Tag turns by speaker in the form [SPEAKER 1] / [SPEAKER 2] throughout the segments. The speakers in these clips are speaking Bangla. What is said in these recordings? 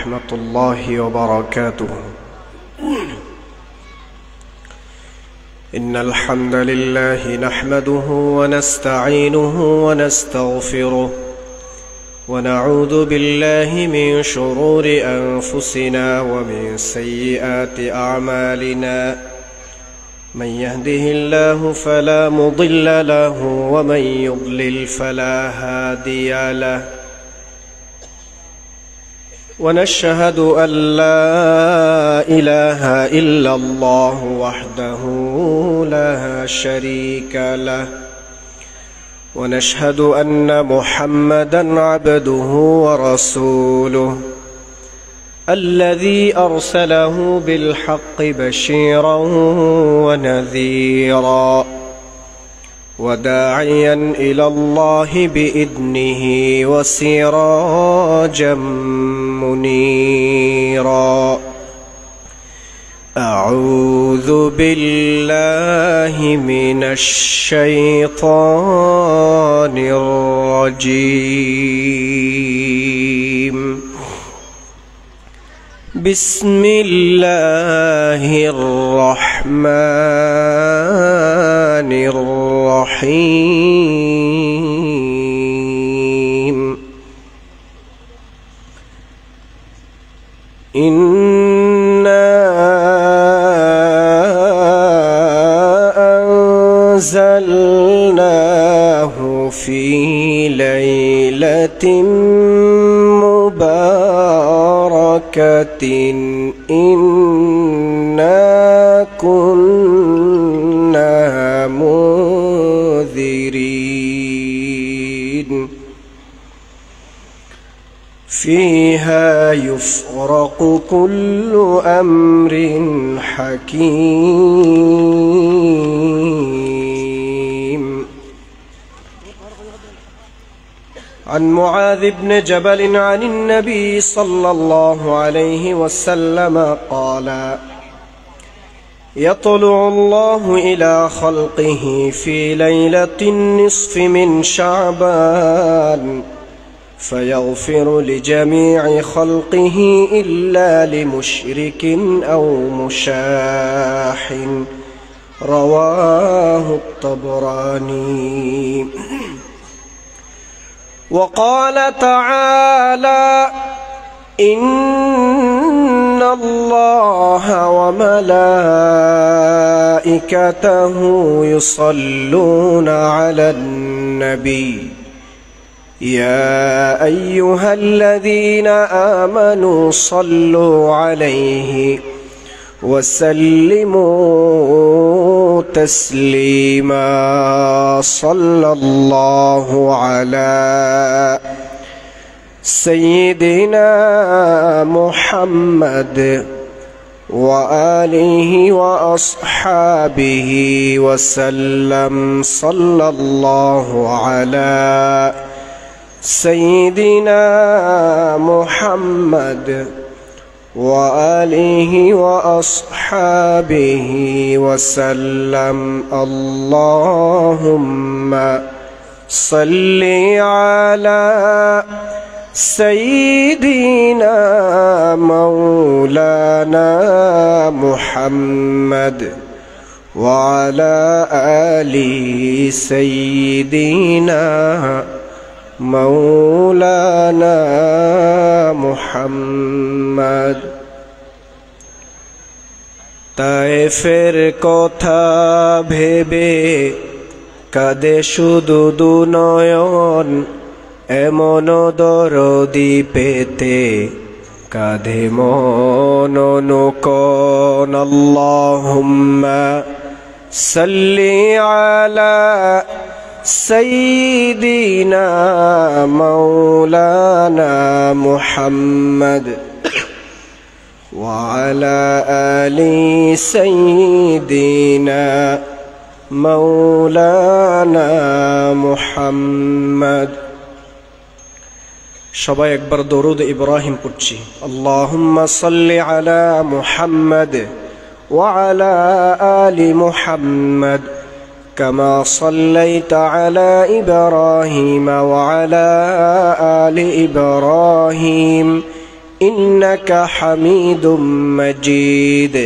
[SPEAKER 1] ورحمة الله وبركاته. إن الحمد لله نحمده ونستعينه ونستغفره ونعوذ بالله من شرور أنفسنا ومن سيئات أعمالنا. من يهده الله فلا مضل له ومن يضلل فلا هادي له. ونشهد أن لا إله إلا الله وحده لا شريك له. ونشهد أن محمدًا عبده ورسوله الذي أرسله بالحق بشيرًا ونذيرًا وداعيًا إلى الله بإذنه وسراجًا منيرًا. أعوذ بالله من الشيطان الرجيم. بسم الله الرحمن الرحيم. إنا أنزلناه في ليلة مباركة إنا كنا منذرين. فيها يفرق كل أمر حكيم. عن معاذ بن جبل عن النبي صلى الله عليه وسلم قال: يطلع الله إلى خلقه في ليلة النصف من شعبان فيغفر لجميع خلقه إلا لمشرك أو مشاح. رواه الطبراني. وقال تعالى: إن الله وملائكته يصلون على النبي يا أيها الذين آمنوا صلوا عليه وسلموا تسليما. صلى الله على سيدنا محمد وآله وأصحابه وسلم. صلى الله على سيدنا محمد وآله وأصحابه وسلم. اللهم صل على سيدنا مولانا محمد وعلى آل سيدنا مولانا محمد। তায়েফের কথা ভেবে কাঁদে শুধু দুনয়ন, এমন দরদি পেতে কাঁধে মন অনুকন। আল্লাহুম্মা সাল্লি আলা সাইয়্যিদিনা মাওলানা মুহাম্মদ وعلى آل سيدنا مولانا محمد। সবাই একবার দরুদ ইব্রাহিম পড়ছি। আল্লাহুম্মা সাল্লি আলা মুহাম্মদ ওয়া আলা আলি মুহাম্মদ কামা সাল্লাইতা আলা ইব্রাহিম ওয়া আলা আলি ইব্রাহিম إنك حميد مجيد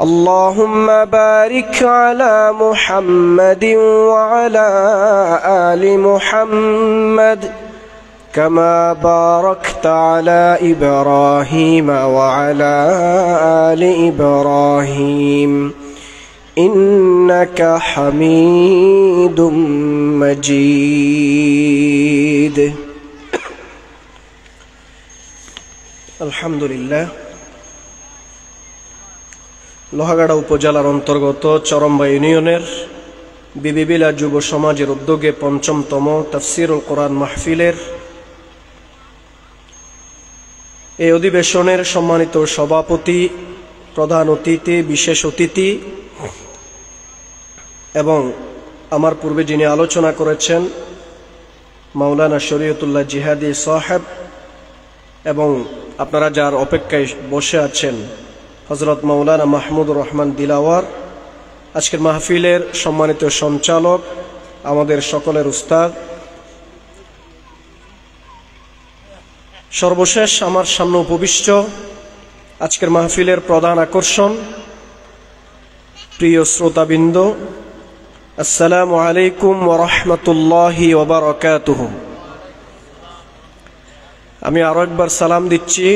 [SPEAKER 1] اللهم بارك على محمد وعلى آل محمد كما باركت على إبراهيم وعلى آل إبراهيم إنك حميد مجيد الحمد لله লোহাগাড়া উপজেলার অন্তর্গত চরম্বা ইউনিয়নের বিবিবিলা যুব সমাজের উদ্যোগে পঞ্চমতম তাফসীরুল কোরআন মাহফিলের এই অধিবেশনের সম্মানিত সভাপতি, প্রধান অতিথি, বিশেষ অতিথি এবং আমার পূর্বে যিনি আলোচনা করেছেন মাওলানা শরীয়তুল্লাহ জিহাদি সাহেব এবং আপনারা যার অপেক্ষায় বসে আছেন হযরত মাওলানা মাহমুদুর রহমান দিলাওয়ার, আজকের মাহফিলের সম্মানিত সঞ্চালক, আমাদের সকলের উস্তাদ, সর্বশেষ আমার সামনে উপবিষ্ট আজকের মাহফিলের প্রধান আকর্ষণ, প্রিয় শ্রোতাবৃন্দ, আসসালামু আলাইকুম ওয়া রাহমাতুল্লাহি ওয়া বারাকাতুহু। আমি আরো একবার সালাম দিচ্ছি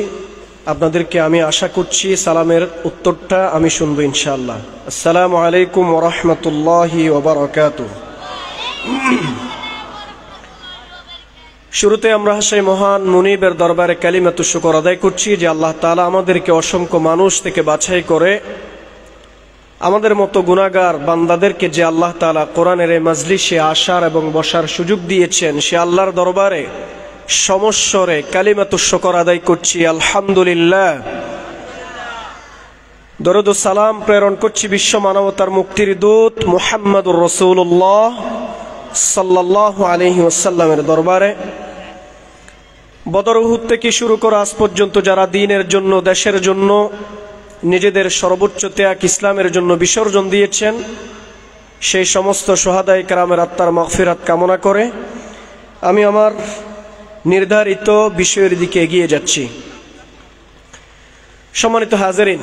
[SPEAKER 1] আপনাদেরকে। আমি আশা করছি সালামের উত্তরটা আমি শুনবো ইনশাআল্লাহ। আসসালামু আলাইকুম ওয়া রাহমাতুল্লাহি ওয়া বারাকাতুহু। শুরুতে আমরা সেই মহান মুনিবের দরবারে কালিমাতুশ শুকর আদায় করছি যে আল্লাহ তাআলা আমাদেরকে অসংখ্য মানুষ থেকে বাছাই করে আমাদের মতো গুনাহগার বান্দাদেরকে যে আল্লাহ তাআলা কোরআনের এই মাজলিসে আসার এবং বসার সুযোগ দিয়েছেন, সে আল্লাহর দরবারে সমস্বরে কালিমাতুশ শুকর আদায় করছি আলহামদুলিল্লাহ। দরুদ ও সালাম প্রেরণ করছি বিশ্ব মানবতার মুক্তির দূত মুহাম্মদুর রাসূলুল্লাহ সাল্লাল্লাহু আলাইহি ওয়াসাল্লামের দরবারে। বদর উহুদ থেকে শুরু করে আজ পর্যন্ত যারা দ্বীনের জন্য, দেশের জন্য নিজেদের সর্বোচ্চ ত্যাগ ইসলামের জন্য বিসর্জন দিয়েছেন, সেই সমস্ত শুহাদায়ে কেরামের আত্মার মাগফিরাত কামনা করে আমি আমার নির্ধারিত বিষয়ের দিকে এগিয়ে যাচ্ছি। সম্মানিত হাজিরিন,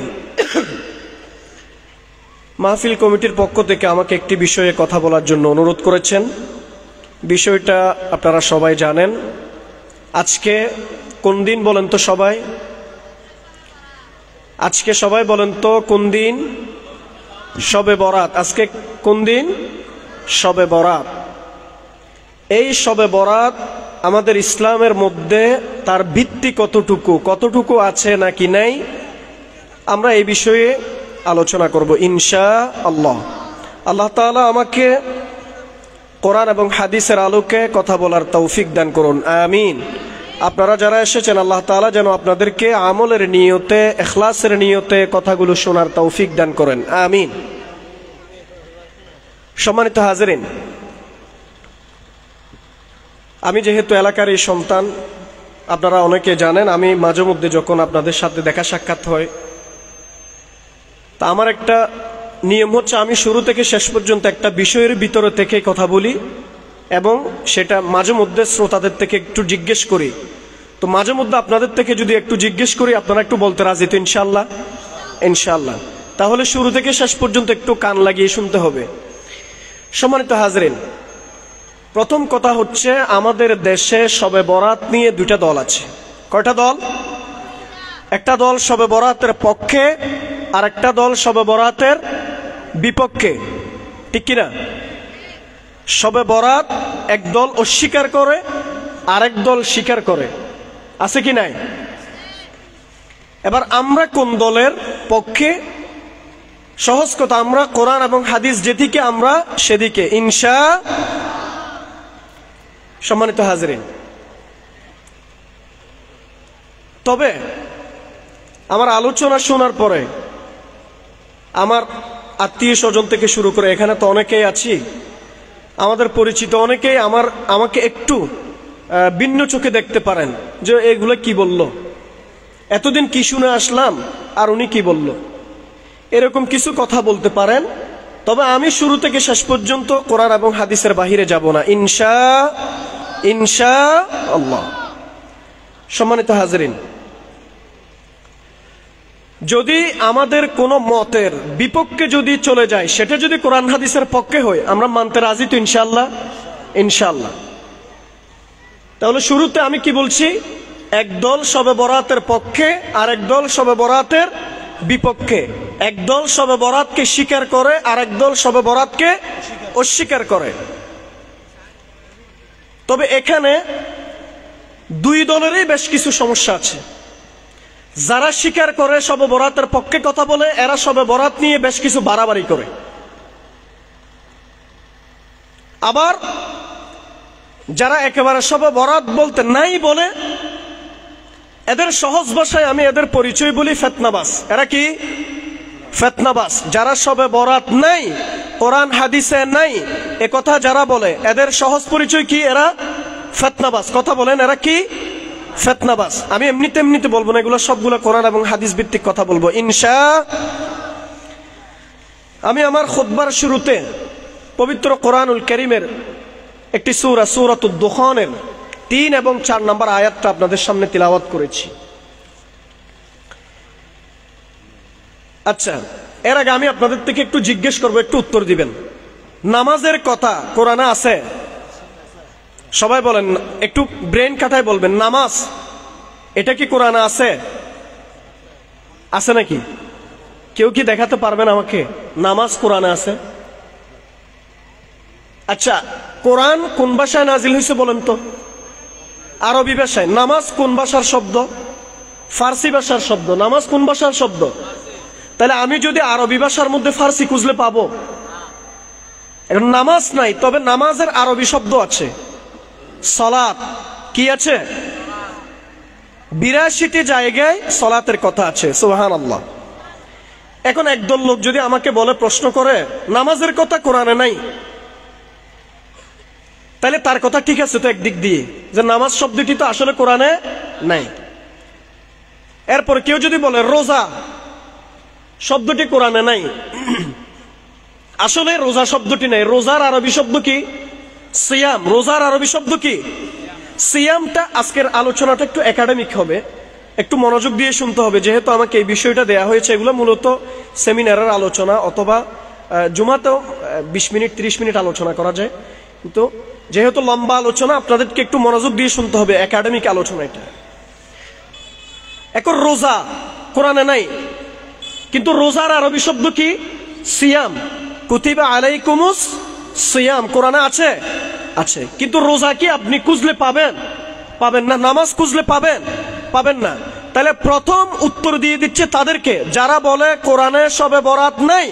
[SPEAKER 1] মাহফিল কমিটির পক্ষ থেকে আমাকে একটি বিষয়ে কথা বলার জন্য অনুরোধ করেছেন। বিষয়টা আপনারা সবাই জানেন। আজকে কোন দিন বলেন তো সবাই? আজকে সবাই বলেন তো কোন দিন? শবে বরাত। আজকে কোন দিন? শবে বরাত। এই শবে বরাত আমাদের ইসলামের মধ্যে তার ভিত্তি কতটুকু আছে নাকি নাই, আমরা এই বিষয়ে আলোচনা করব ইনশাআল্লাহ। আল্লাহ তাআলা আমাকে কোরআন এবং হাদিসের আলোকে কথা বলার তৌফিক দান করুন, আমিন। আপনারা যারা এসেছেন আল্লাহ তাআলা যেন আপনাদেরকে আমলের নিয়তে, ইখলাসের নিয়তে কথাগুলো শোনার তৌফিক দান করেন, আমিন। সম্মানিত হাজিরিন, আমি যেহেতু এলাকার এই সন্তান, আপনারা অনেকে জানেন আমি মাঝে মধ্যে যখন আপনাদের সাথে দেখা সাক্ষাৎ হয়, তা আমার একটা নিয়ম হচ্ছে আমি শুরু থেকে শেষ পর্যন্ত একটা বিষয়ের ভিতরে থেকে কথা বলি এবং সেটা মাঝে মধ্যে শ্রোতাদের থেকে একটু জিজ্ঞেস করি। তো মাঝে মধ্যে আপনাদের থেকে যদি একটু জিজ্ঞেস করি, আপনারা একটু বলতে রাজি তো ইনশাআল্লাহ? ইনশাআল্লাহ। তাহলে শুরু থেকে শেষ পর্যন্ত একটু কান লাগিয়ে শুনতে হবে। সম্মানিত হাজিরিন, প্রথম কথা হচ্ছে আমাদের দেশে শবে বরাত নিয়ে দুইটা দল আছে। কয়টা দল? একটা দল শবে বরাতের পক্ষে আর একটা দল শবে বরাতের বিপক্ষে, ঠিক কিনা? শবে বরাত এক দল অস্বীকার করে, আরেক দল স্বীকার করে, আছে কি নাই? এবার আমরা কোন দলের পক্ষে? সহজ কথা, আমরা কোরআন এবং হাদিস যেদিকে আমরা সেদিকে সম্মানিত হাজিরিন, তবে আমার আলোচনা শোনার পরে আমার আত্মীয় স্বজন থেকে শুরু করে এখানে তো অনেকেই আছি, আমাদের পরিচিত অনেকেই আমাকে একটু ভিন্ন চোখে দেখতে পারেন যে এগুলো কি বলল, এতদিন কি শুনে আসলাম আর উনি কি বলল, এরকম কিছু কথা বলতে পারেন। তবে আমি শুরু থেকে শেষ পর্যন্ত কোরআন এবং হাদিসের বাহিরে যাব না ইনশাআল্লাহ। সম্মানিত হাজিরিন, যদি আমাদের কোনো মতের বিপক্ষে যদি চলে যায়, সেটা যদি কোরআন হাদিসের পক্ষে হয়, আমরা মানতে রাজি তো ইনশাআল্লাহ? ইনশাআল্লাহ। তাহলে শুরুতে আমি কি বলছি? একদল শবে বরাতের পক্ষে আর একদল শবে বরাতের বিপক্ষে। একদল শবে বরাতকে স্বীকার করে আর একদল শবে বরাতকে অস্বীকার করে। তবে এখানে দুই দলেরই বেশ কিছু সমস্যা আছে। যারা স্বীকার করে শবে বরাতের পক্ষে কথা বলে, এরা শবে বরাত নিয়ে বেশ কিছু বাড়াবাড়ি করে। আবার যারা একেবারে শবে বরাত বলতে নাই বলে, এদের সহজ ভাষায় আমি এদের পরিচয় বলি ফিতনাবাজ। এরা কি? ফিতনাবাজ। যারা শবে বরাত নাই, কোরআন হাদিসে নাই, এ কথা যারা বলে, এদের সহজ পরিচয় কি? এরা ফিতনাবাজ। কথা বলেন, এরা কি? ফিতনাবাজ। আমি এমনিতে বলবো না, এগুলো সবগুলো কোরআন এবং হাদিস ভিত্তিক কথা বলবো আমি আমার খুতবার শুরুতে পবিত্র কোরআনুল কারীমের একটি সূরা, সূরাতুদ দুখানের 3 এবং 4 নম্বর আয়াতটা আপনাদের সামনে তিলাওয়াত করেছি। আচ্ছা, এর আগে আমি আপনাদের থেকে একটু জিজ্ঞেস করব, একটু উত্তর দিবেন। নামাজের কথা কোরআনে আছে? সবাই বলেন, একটু ব্রেন কাটায় বলবেন, নামাজ এটা কি কোরআনে আছে? আছে নাকি? কেউ কি দেখাতে পারবেন আমাকে নামাজ কোরআনে আছে? আচ্ছা, কোরআন কোন ভাষায় নাজিল হয়েছে বলেন তো? আরবি ভাষায়। নামাজ কোন ভাষার শব্দ? ফার্সি ভাষার শব্দ। নামাজ কোন ভাষার শব্দ? তাহলে আমি যদি আরবি ভাষার মধ্যে ফার্সি খুঁজলে পাবো? এখন নামাজ নাই, তবে নামাজের আরবি শব্দ আছে, সালাত। কি আছে? 82টি জায়গায় সালাতের কথা আছে। সুবহানাল্লাহ। এখন একদল লোক যদি আমাকে বলে, প্রশ্ন করে, নামাজের কথা কোরআনে নাই, তাহলে তার কথা ঠিক আছে তো একদিক দিয়ে, যে নামাজ শব্দটি তো আসলে কোরআনে নাই। এরপর কেউ যদি বলে রোজা শব্দটি কোরআনে নাই, আসলে রোজা শব্দটি নাই। রোজার আরবি শব্দ কি? সিয়াম। রোজার আরবি শব্দ কি? সিয়ামটা। আজকের আলোচনাটা একটু একাডেমিক হবে, একটু মনোযোগ দিয়ে শুনতে হবে, যেহেতু আমাকে এই বিষয়টা দেয়া হয়েছে। এগুলো মূলত সেমিনারের আলোচনা, অথবা জুমাতেও 20 মিনিট 30 মিনিট আলোচনা করা যায়, কিন্তু যেহেতু লম্বা আলোচনা, আপনাদেরকে একটু মনোযোগ দিয়ে শুনতে হবে, একাডেমিক আলোচনা এটা। এখন রোজা কোরআনে নাই, কিন্তু রোজার আরবি শব্দ কি? সিয়াম। কুতিবা আলাইকুমুস সিয়াম কোরআনে আছে? আছে। কিন্তু রোজা কি আপনি খুঁজলে পাবেন? পাবেন না। নামাজ খুঁজলে পাবেন? পাবেন না। তাহলে প্রথম উত্তর দিয়ে দিচ্ছে তাদেরকে যারা বলে কোরআনে শবে বরাত নাই,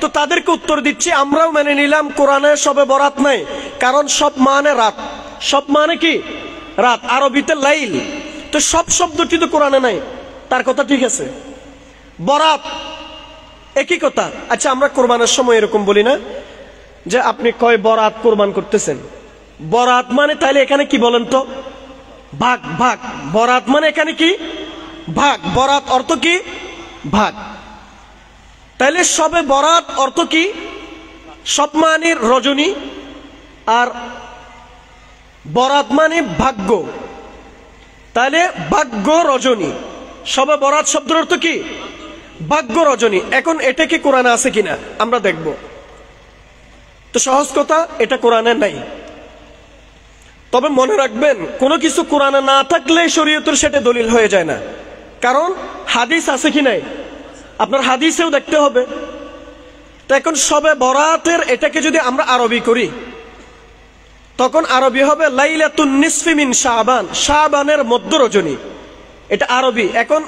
[SPEAKER 1] তো তাদেরকে উত্তর দিচ্ছি, আমরাও মেনে নিলাম কোরআনে শবে বরাত নাই, কারণ সব মানে রাত। সব মানে কি? রাত। আরবিতে লাইল। তো সব শব্দটি তো কোরআনে নাই, তার কথা ঠিক আছে। বরাত একই কথা। আচ্ছা, আমরা কোরবানের সময় এরকম বলি না যে আপনি কয় বরাত কোরবান করতেছেন? বরাত মানে তাইলে এখানে কি বলেন তো? ভাগ। ভাগ। বরাত মানে এখানে কি? ভাগ। বরাত অর্থ কি? ভাগ। তাইলে সবে বরাত অর্থ কি? সব মানে রজনী, আর বরাত মানে ভাগ্য। তাহলে ভাগ্য রজনী। সবে বরাত শব্দের অর্থ কি? ভাগ্য রজনী। এখন এটা কি কোরআনে আছে কিনা আমরা দেখব। তো সহজ কথা, এটা কোরআনে নাই। তবে মনে রাখবেন, কোনো কিছু কোরআনে না থাকলে শরীয়তের সেটা দলিল হয়ে যায় না, কারণ হাদিস আছে কি নাই আপনার হাদিসেও দেখতে হবে। তো এখন সবে বরাতের এটাকে যদি আমরা আরবি করি, তখন আরবি হবে লাইলাতুন নিসফি মিন শাবান। শাবানের মধ্য রজনী, এটা আরবি। এখন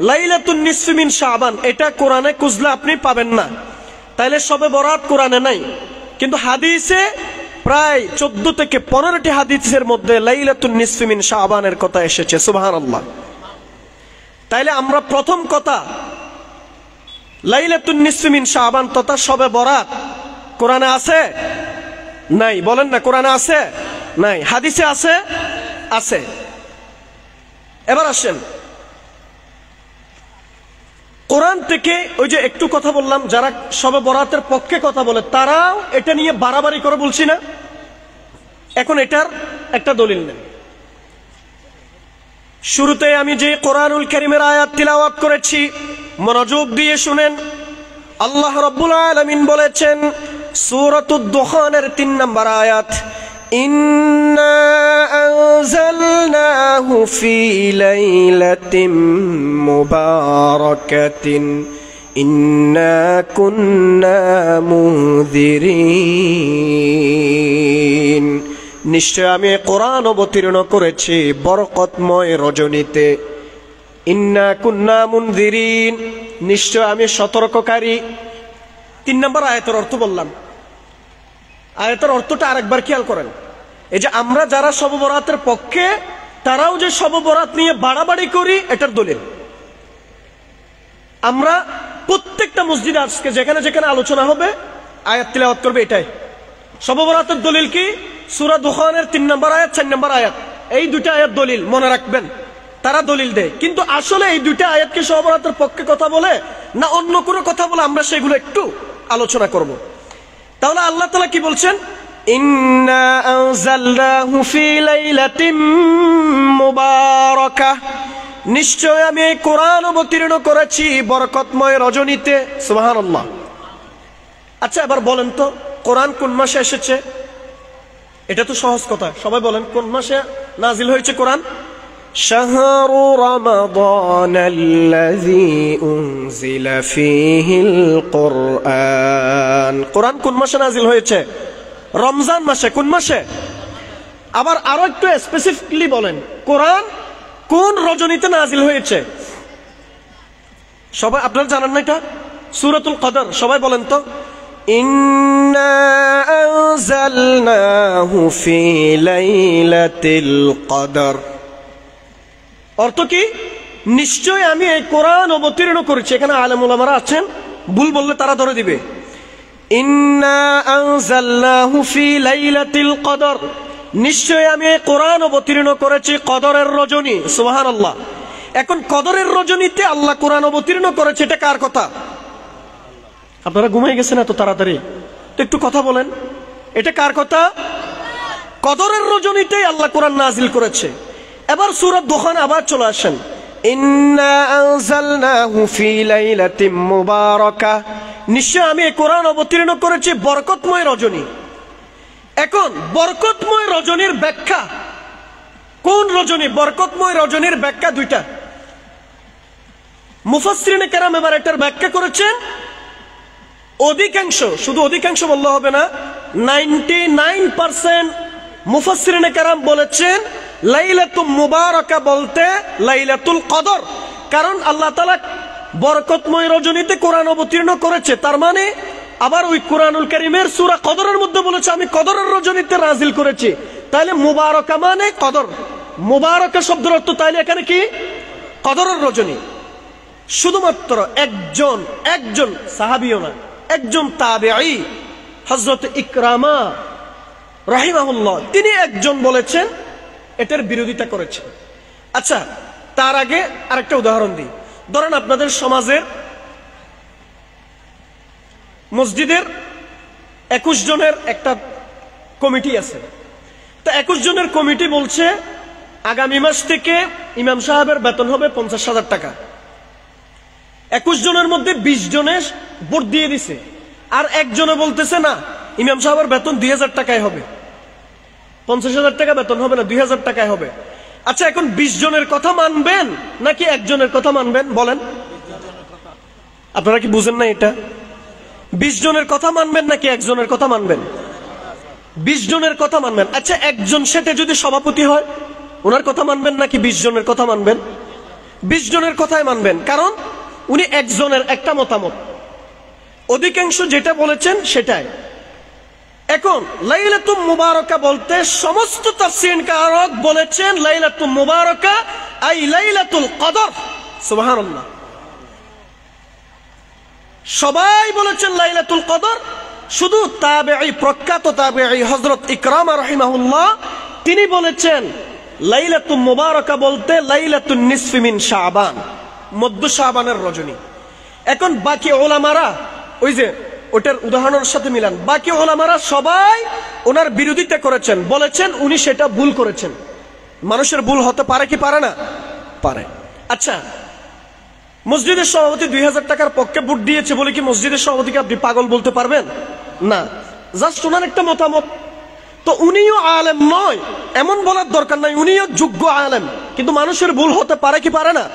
[SPEAKER 1] লাইলাতুন নিসফি মিন শাবান এটা কোরআনে খুঁজলে আপনি পাবেন না। তাইলে সবে বরাত কোরআনে নাই, কিন্তু হাদিসে প্রায় 14 থেকে 15টি হাদিসের মধ্যে লাইলাতুন নিসফি মিন শাবানের কথা এসেছে। সুবহানাল্লাহ। তাইলে আমরা প্রথম কথা, লাইলাতুন নিসফি মিন শাবান তথা শবে বরাত কোরআনে আছে? নাই। বলেন না, কোরআনে আছে? নাই। হাদিসে আছে? আছে। এবার আসেন, কোরআন থেকে ওই যে একটু কথা বললাম, যারা শবে বরাতের পক্ষে কথা বলে, তারাও এটা নিয়ে বাড়াবাড়ি করে বলছি না? এখন এটার একটা দলিল নেই। শুরুতে আমি যে কোরআনুল কারীমের আয়াত তিলাওয়াত করেছি, মনোযোগ দিয়ে শুনেন, আল্লাহ রাব্বুল আলামিন বলেছেন সূরাতুদ দুখানের 3 নম্বর আয়াত, ইন্না আনজালনাহু ফি লাইলাতিন মুবারাকাতিন ইন্না কুন্না মুনজিরিন। নিশ্চয় আমি কোরআন অবতীর্ণ করেছি বরকতময় রজনীতে। ইন্না কুন্না মুনজিরিন, নিশ্চয় আমি সতর্ককারী। 3 নম্বর আয়াতের অর্থ বললাম। আয়াতের অর্থটা আরেকবার খেয়াল করেন। এই যে আমরা যারা শবে বরাতের পক্ষে, তারাও যে শবে বরাত নিয়ে বাড়াবাড়ি করি, এটার দলিল। আমরা প্রত্যেকটা মসজিদে আজকে যেখানে যেখানে আলোচনা হবে আয়াত তিলাওয়াত করবে, এটাই শবে বরাতের দলিল। কি? সূরা দুখানের 3 নম্বর আয়াত, 4 নম্বর আয়াত, এই 2টা আয়াত দলিল। মনে রাখবেন, তারা দলিল দেয়, কিন্তু আসলে এই 2টা আয়াত কি শবে বরাতের পক্ষে কথা বলে না অন্য কোনো কথা বলে, আমরা সেগুলো একটু আলোচনা করব। তাহলে আল্লাহ তাআলা কি বলছেন? ইন্না আনজালনাহু ফি লাইলাতিন মুবারাকাহ, নিশ্চয় আমি এই কোরআন অবতীর্ণ করেছি বরকতময় রজনীতে। সুবহানাল্লাহ। আচ্ছা, এবার বলেন তো কোরআন কোন মাসে এসেছে? এটা তো সহজ কথা, সবাই বলেন কোন মাসে নাজিল হয়েছে কোরআন? শাহরু রমাদানাল্লাযী উনজিলা ফীহিল কুরআন। কোরআন কোন মাসে নাজিল হয়েছে? রমজান মাসে। কোন মাসে? আবার আরো একটু স্পেসিফিকলি বলেন, কোরআন কোন রজনীতে নাজিল হয়েছে? সবাই আপনারা জানেন না এটা? সূরাতুল কদর। সবাই বলেন তো, ইন্না আনজালনাহু ফি লাইলাতিল কদর। অর্থ কি? নিশ্চয় আমি এই কোরআন অবতীর্ণ করেছি। এখানে আলেম উলামারা আছেন, ভুল বললে তারা ধরে দিবে। ইন্না আনজালনাহু ফি লাইলাতিল কদর, নিশ্চয় আমি এই কোরআন অবতীর্ণ করেছি কদরের রজনী। সুবহানাল্লাহ। এখন কদরের রজনীতে আল্লাহ কোরআন অবতীর্ণ করেছে, এটা কার কথা? আপনারা ঘুমিয়ে গেছেন এত তাড়াতাড়ি, তো একটু কথা বলেন, এটা কার কথা? কদরের রজনীতে আল্লাহ কোরআন নাজিল করেছে। এবার সূরা দুখান আবার চলে আসেন, ইন্না আনজালনাহু ফি লাইলাতিন মুবারাকাহ, নিশ্চয় আমি এই কোরআন অবতীর্ণ করেছি বরকতময় রজনী। এখন বরকতময় রজনীর ব্যাখ্যা, কোন রজনী? বরকতময় রজনীর ব্যাখ্যা 2টা। মুফাসসিরিনে কেরাম এবার এটার ব্যাখ্যা করেছেন। অধিকাংশ, শুধু অধিকাংশ বললে হবে না, 99% মুফাসসিরিনে কেরাম বলেছেন লাইলাতুল মুবারাকা বলতে লাইলাতুল কদর, কারণ আল্লাহ তাআলা বরকতময় রজনীতে কোরআন অবতীর্ণ করেছে। তার মানে আবার ওই কোরআনুল কারীমের সূরা কদরের মধ্যে বলেছে আমি কদরের রজনীতে নাজিল করেছি। তাহলে মুবারাকা মানে কদর। মুবারাকা শব্দের অর্থ তাহলে এখানে কি? কদরের রজনী। শুধুমাত্র একজন সাহাবীও না, একজন তাবেঈ হযরত ইকরামা রাহিমাহুল্লাহ, তিনি একজন বলেছেন, এটার বিরোধিতা করেছেন। আচ্ছা, তার আগে আরেকটা উদাহরণ দিই। ধরেন আপনাদের সমাজের মসজিদের 21 জনের একটা কমিটি আছে। তো 21 জনের কমিটি বলছে আগামী মাস থেকে ইমাম সাহেবের বেতন হবে 50,000 টাকা। 21 জনের মধ্যে 20 জনে ভোট দিয়ে দিছে, আর একজনে বলতেছে না, ইমাম সাহেবের বেতন 2000 টাকায় হবে, 50,000 টাকা বেতন হবে না, 2000 টাকায় হবে। আচ্ছা, এখন 20 জনের কথা মানবেন নাকি একজনের কথা মানবেন? বলেন, আপনারা কি বুঝেন না এটা? 20 জনের কথা মানবেন নাকি একজনের কথা মানবেন? 20 জনের কথা মানবেন। আচ্ছা, একজন সেটা যদি সভাপতি হয়, ওনার কথা মানবেন নাকি 20 জনের কথা মানবেন? 20 জনের কথাই মানবেন, কারণ উনি একজনের একটা মতামত, অধিকাংশ যেটা বলেছেন সেটাই। এখন লাইলাতুল মুবারাকা বলতে সমস্ত তাফসীরকারক বলেছেন লাইলাতুল মুবারাকা আই লাইলাতুল কদর। সুবহানাল্লাহ। সবাই বলেছেন লাইলাতুল কদর, শুধু তাবেঈ, প্রখ্যাত তাবেঈ হযরত ইকরামা রাহিমাহুল্লাহ, তিনি বলেছেন লাইলাতুল মুবারাকা বলতে লাইলাতুন নিসফি মিন শাবান, মধ্য শাবানের রজনী। এখন বাকি উলামারা, ওই যে ওটার উদাহরণের সাথে মিলান, বাকি উলামারা সবাই ওনার বিরোধিতা করেছেন, বলেছেন উনি সেটা ভুল করেছেন। মানুষের ভুল হতে পারে কি পারে না? পারে। আচ্ছা, মসজিদের সভাপতি 2000 টাকার পক্ষে ভোট দিয়েছে বলে কি মসজিদের সভাপতিকে আপনি পাগল বলতে পারবেন? না, জাস্ট ওনার একটা মতামত। তো উনিও আলেম নয় এমন বলার দরকার নাই, উনিও যোগ্য আলেম, কিন্তু মানুষের ভুল হতে পারে কি পারে না?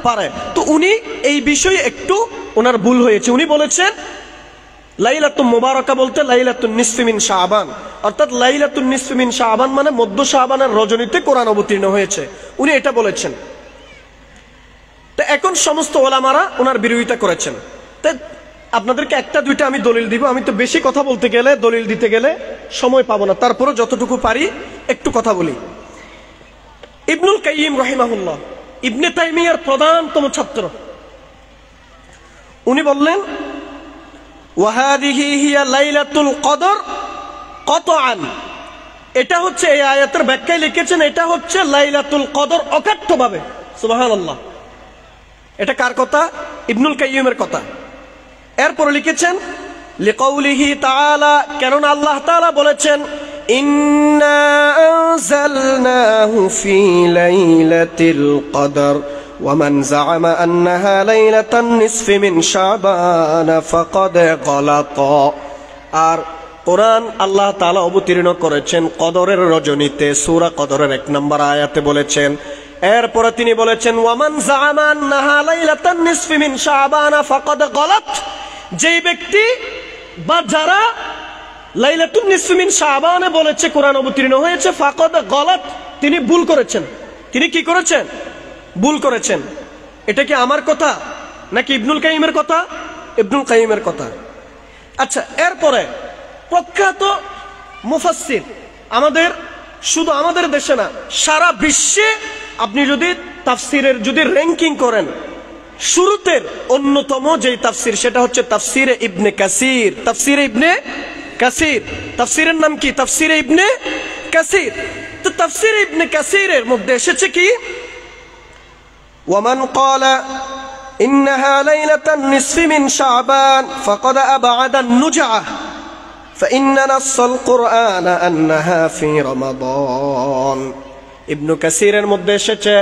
[SPEAKER 1] পারে। তো উনি এই বিষয়ে একটু ওনার ভুল হয়েছে। উনি বলেছেন লাইলাতুল মুবারাকা বলতে লাইলাতুন নিসফি মিন শাবান, অর্থাৎ লাইলাতুন নিসফি মিন শাবান মানে মধ্য শাবানের রজনীতে কোরআন অবতীর্ণ হয়েছে, উনি এটা বলেছেন। তো এখন সমস্ত ওলামারা ওনার বিরোধিতা করেছেন। তো আপনাদেরকে একটা দুইটা আমি দলিল দিব, আমি তো বেশি কথা বলতে গেলে দলিল দিতে গেলে সময় পাবো না, তারপরে যতটুকু পারি একটু কথা বলি। ইবনুল কাইয়িম রাহিমাহুল্লাহ, ইবনে তাইমিয়ার প্রধানতম ছাত্র, উনি বললেন ওয়াহাদিহি হিয়া লাইলাতুল কদর কতআন, এটা হচ্ছে এই আয়াতের ব্যাখ্যায় লিখেছেন এটা হচ্ছে লাইলাতুল কদর অকাট্যভাবে। সুবহানাল্লাহ। এটা কার কথা? ইবনুল কাইয়িমের কথা। এরপর লিখেছেন লিকাউলিহি তাআলা, কেননা আল্লাহ তাআলা বলেছেন ইন্না আনজালনাহু ফি লাইলাতিল কদর ومن زعم أنها ليلة النصف من شعبان فقد غلط। আর কোরআন আল্লাহ তাআলা অবতীর্ণ করেছেন কদরের রজনীতে, সূরা কদরের 1 নম্বর আয়াতে বলেছেন। এরপরে তিনি বলেছেন ওয়ামান জাআমা আন্নাহা লাইলাতান নিসফি মিন শাবান ফাকাদ গালাত, যেই ব্যক্তি বা যারা লাইলাতুন নিসফি মিন শাবানে বলেছে কোরআন অবতীর্ণ হয়েছে, ফাকাদ গালাত, তিনি ভুল করেছেন। তিনি কি করেছেন? ভুল করেছেন। এটা কি আমার কথা নাকি ইবনুল কাইয়িমের কথা? ইবনুল কাইয়িমের কথা। আচ্ছা, এরপরে প্রখ্যাত মুফাসসির, আমাদের শুধু আমাদের দেশে না সারা বিশ্বে আপনি যদি তাফসিরের যদি র‍্যাঙ্কিং করেন, শুরুতের অন্যতম যেই তাফসির সেটা হচ্ছে তাফসিরে ইবনে কাসির। তাফসিরে ইবনে কাসির, তাফসিরের নাম কি? তাফসিরে ইবনে কাসির। তো তাফসিরে ইবনে কাসিরের মধ্যে এসেছে কি ومن قال إنها ليلة النصف من شعبان فقد أبعد النجعة فإن نص القرآن أنها في رمضان। ইবনু কাসিরের মধ্যে এসেছে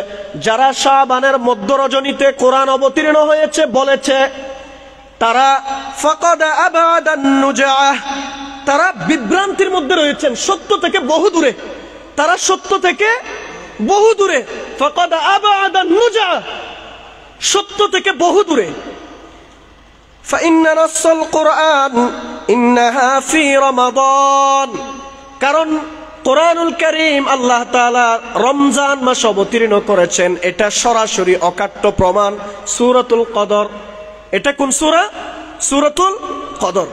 [SPEAKER 1] যারা শাবানের মধ্য রজনীতে কোরআন অবতীর্ণ হয়েছে বলেছে, তারা ফাকাদ আবাদা নুজআহ, তারা বিভ্রান্তির মধ্যে রয়েছেন, সত্য থেকে বহু দূরে, তারা সত্য থেকে বহু দূরে। ফাকাদ আবাদা নুজআহ, সত্য থেকে বহু দূরে। ফাইন্না নাসসাল কুরআন ইন্নাহা ফি রমাদান, কারণ কোরআনুল কারীম আল্লাহ তাআলা রমজান মাস অবতীর্ণ করেছেন, এটা সরাসরি অকাট্য প্রমাণ। সূরাতুল কদর, এটা কোন সূরা? সূরাতুল কদর।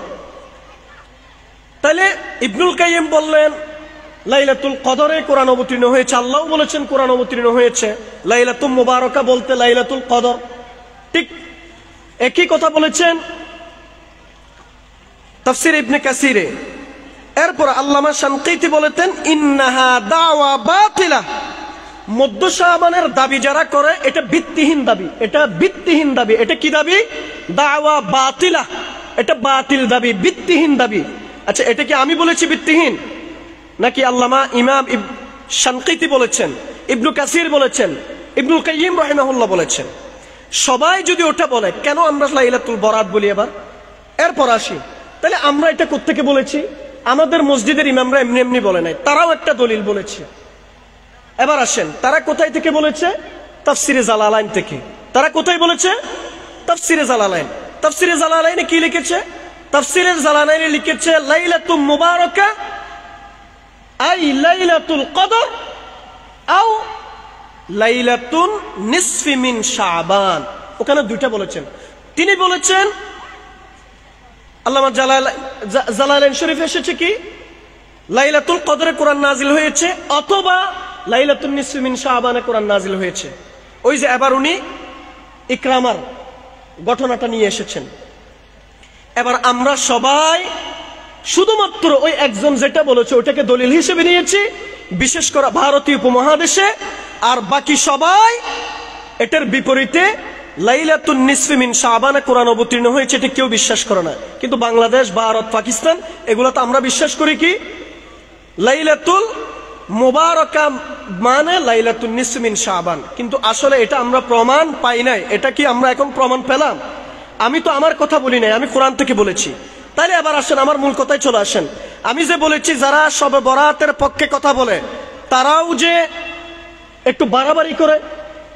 [SPEAKER 1] তাহলে ইবনুল কাইয়িম বললেন লাইলাতুল কদরে কোরআন অবতীর্ণ হয়েছে, আল্লাহ বলেছেন কোরআন অবতীর্ণ হয়েছে। লাইলাতুল মুবারাকা বলতে লাইলাতুল কদর, ঠিক একই কথা বলেছেন তাফসির ইবনে কাসিরে। এরপর আল্লামা শানকিতি বলেছেন ইন্নাহা দাওয়া বাতিলা, মধ্য শাবানের দাবি যারা করে এটা ভিত্তিহীন দাবি, এটা ভিত্তিহীন দাবি। এটা কি দাবি? দাওয়া বাতিলা, এটা বাতিল দাবি, ভিত্তিহীন দাবি। আচ্ছা, এটা কি আমি বলেছি ভিত্তিহীন, নাকি আল্লামা ইমাম শানকিতি বলেছেন, ইবনু কাসির বলেছেন, ইবনুল কাইয়িম রাহিমাহুল্লাহ বলেছেন? সবাই যদি ওটা বলে, কেন আমরা লাইলাতুল বরাত বলি? এবার এরপর আসি, তাহলে আমরা এটা কোত্থেকে বলেছি? আমাদের মসজিদের ইমামরা এমনি এমনি বলে নাই, তারাও একটা দলিল বলেছে। এবার আসেন, তারা কোথায় থেকে বলেছে? তাফসিরে জালালাইন থেকে। তারা কোথায় বলেছে? তাফসিরে জালালাইন। তাফসিরে জালালাইনে কি লিখেছে? তাফসিরে জালালাইনে লিখেছে লাইলাতুল মুবারাকা আই লাইলাতুল কদর আও লাইলাতুন নিসফি মিন শাবান। ওখানে দুইটা বলেছেন। তিনি বলেছেন আল্লামা জালালাইন শরীফ এসেছে কি লাইলাতুল কদরে কোরআন নাজিল হয়েছে, অথবা লাইলাতুন নিসফি মিন শাবানে কোরআন নাজিল হয়েছে। ওই যে এবার উনি ইকরামার ঘটনাটা নিয়ে এসেছেন। এবার আমরা সবাই শুধুমাত্র ওই একজন যেটা বলেছে ওটাকে দলিল হিসেবে নিয়েছি, বিশেষ করে ভারতীয় উপমহাদেশে। আর বাকি সবাই এটার বিপরীতে লাইলাতুন নিসফি মিন শাবানে কোরআন অবতীর্ণ হয়েছে এটা কেউ বিশ্বাস করে না। কিন্তু বাংলাদেশ, ভারত, পাকিস্তান এগুলো তো আমরা বিশ্বাস করি কি লাইলাতুল মুবারাকা মানে লাইলাতুন নিসফ মিন শাবান, কিন্তু আসলে এটা আমরা প্রমাণ পাই নাই। এটা কি আমরা এখন প্রমাণ পেলাম? আমি তো আমার কথা বলি নাই, আমি কোরআন থেকে বলেছি। তাহলে এবার আসেন আমার মূল কথায় চলে আসেন। আমি যে বলেছি যারা শবে বরাতের পক্ষে কথা বলে তারাও যে একটু বাড়াবাড়ি করে,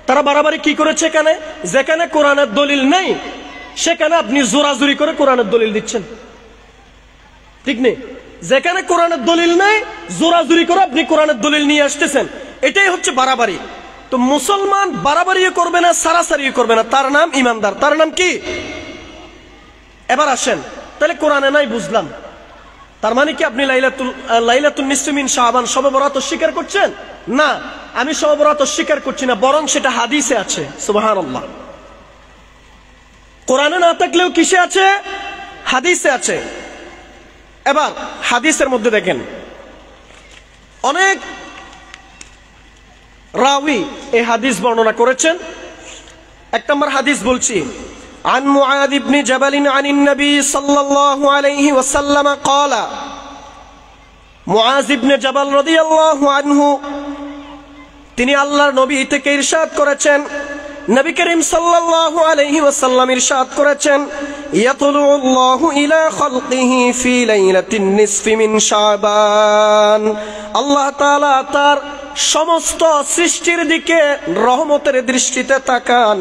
[SPEAKER 1] তারা বাড়াবাড়ি কি করেছে? এখানে যেখানে কোরআনের দলিল নেই সেখানে আপনি জোরাজুরি করে কোরআনের দলিল দিচ্ছেন, ঠিক নেই? যেখানে কোরআনের দলিল নেই জোরাজুরি করে আপনি কোরআনের দলিল নিয়ে আসতেছেন, এটাই হচ্ছে বাড়াবাড়ি। তো মুসলমান বাড়াবাড়িও করবে না, সারাসারিও করবে না, তার নাম ইমানদার। তার নাম কি? এবার আসেন, তাহলে কোরআনে নাই বুঝলাম, তার মানে কি আপনি লাইলাতুন নিসফ মিন শাবান শবে বরাত অস্বীকার করছেন? না, আমি শবে বরাত অস্বীকার করছি না, বরং সেটা হাদিসে আছে। সুবহানাল্লাহ। কোরআনে না থাকলেও কিসে আছে? হাদিসে আছে। এবার হাদিসের মধ্যে দেখেন অনেক রাওয়ী এই হাদিস বর্ণনা করেছেন। এক নম্বর হাদিস বলছি, عن معاذ بن جبل عن النبي صلى الله عليه وسلم قال, মুআয ইবনে জাবাল রাদিয়াল্লাহু আনহু তিনি আল্লাহর নবী থেকে ইরশাদ করেছেন, নবী করিম সাল্লাল্লাহু আলাইহি ওয়াসাল্লাম ইরশাদ করেছেন, ইয়াতুলুল্লাহু ইলা খালকিহি ফি লাইলাতিন নিসফি মিন শাবান, আল্লাহ তাআলা তার সমস্ত সৃষ্টির দিকে রহমতের দৃষ্টিতে তাকান,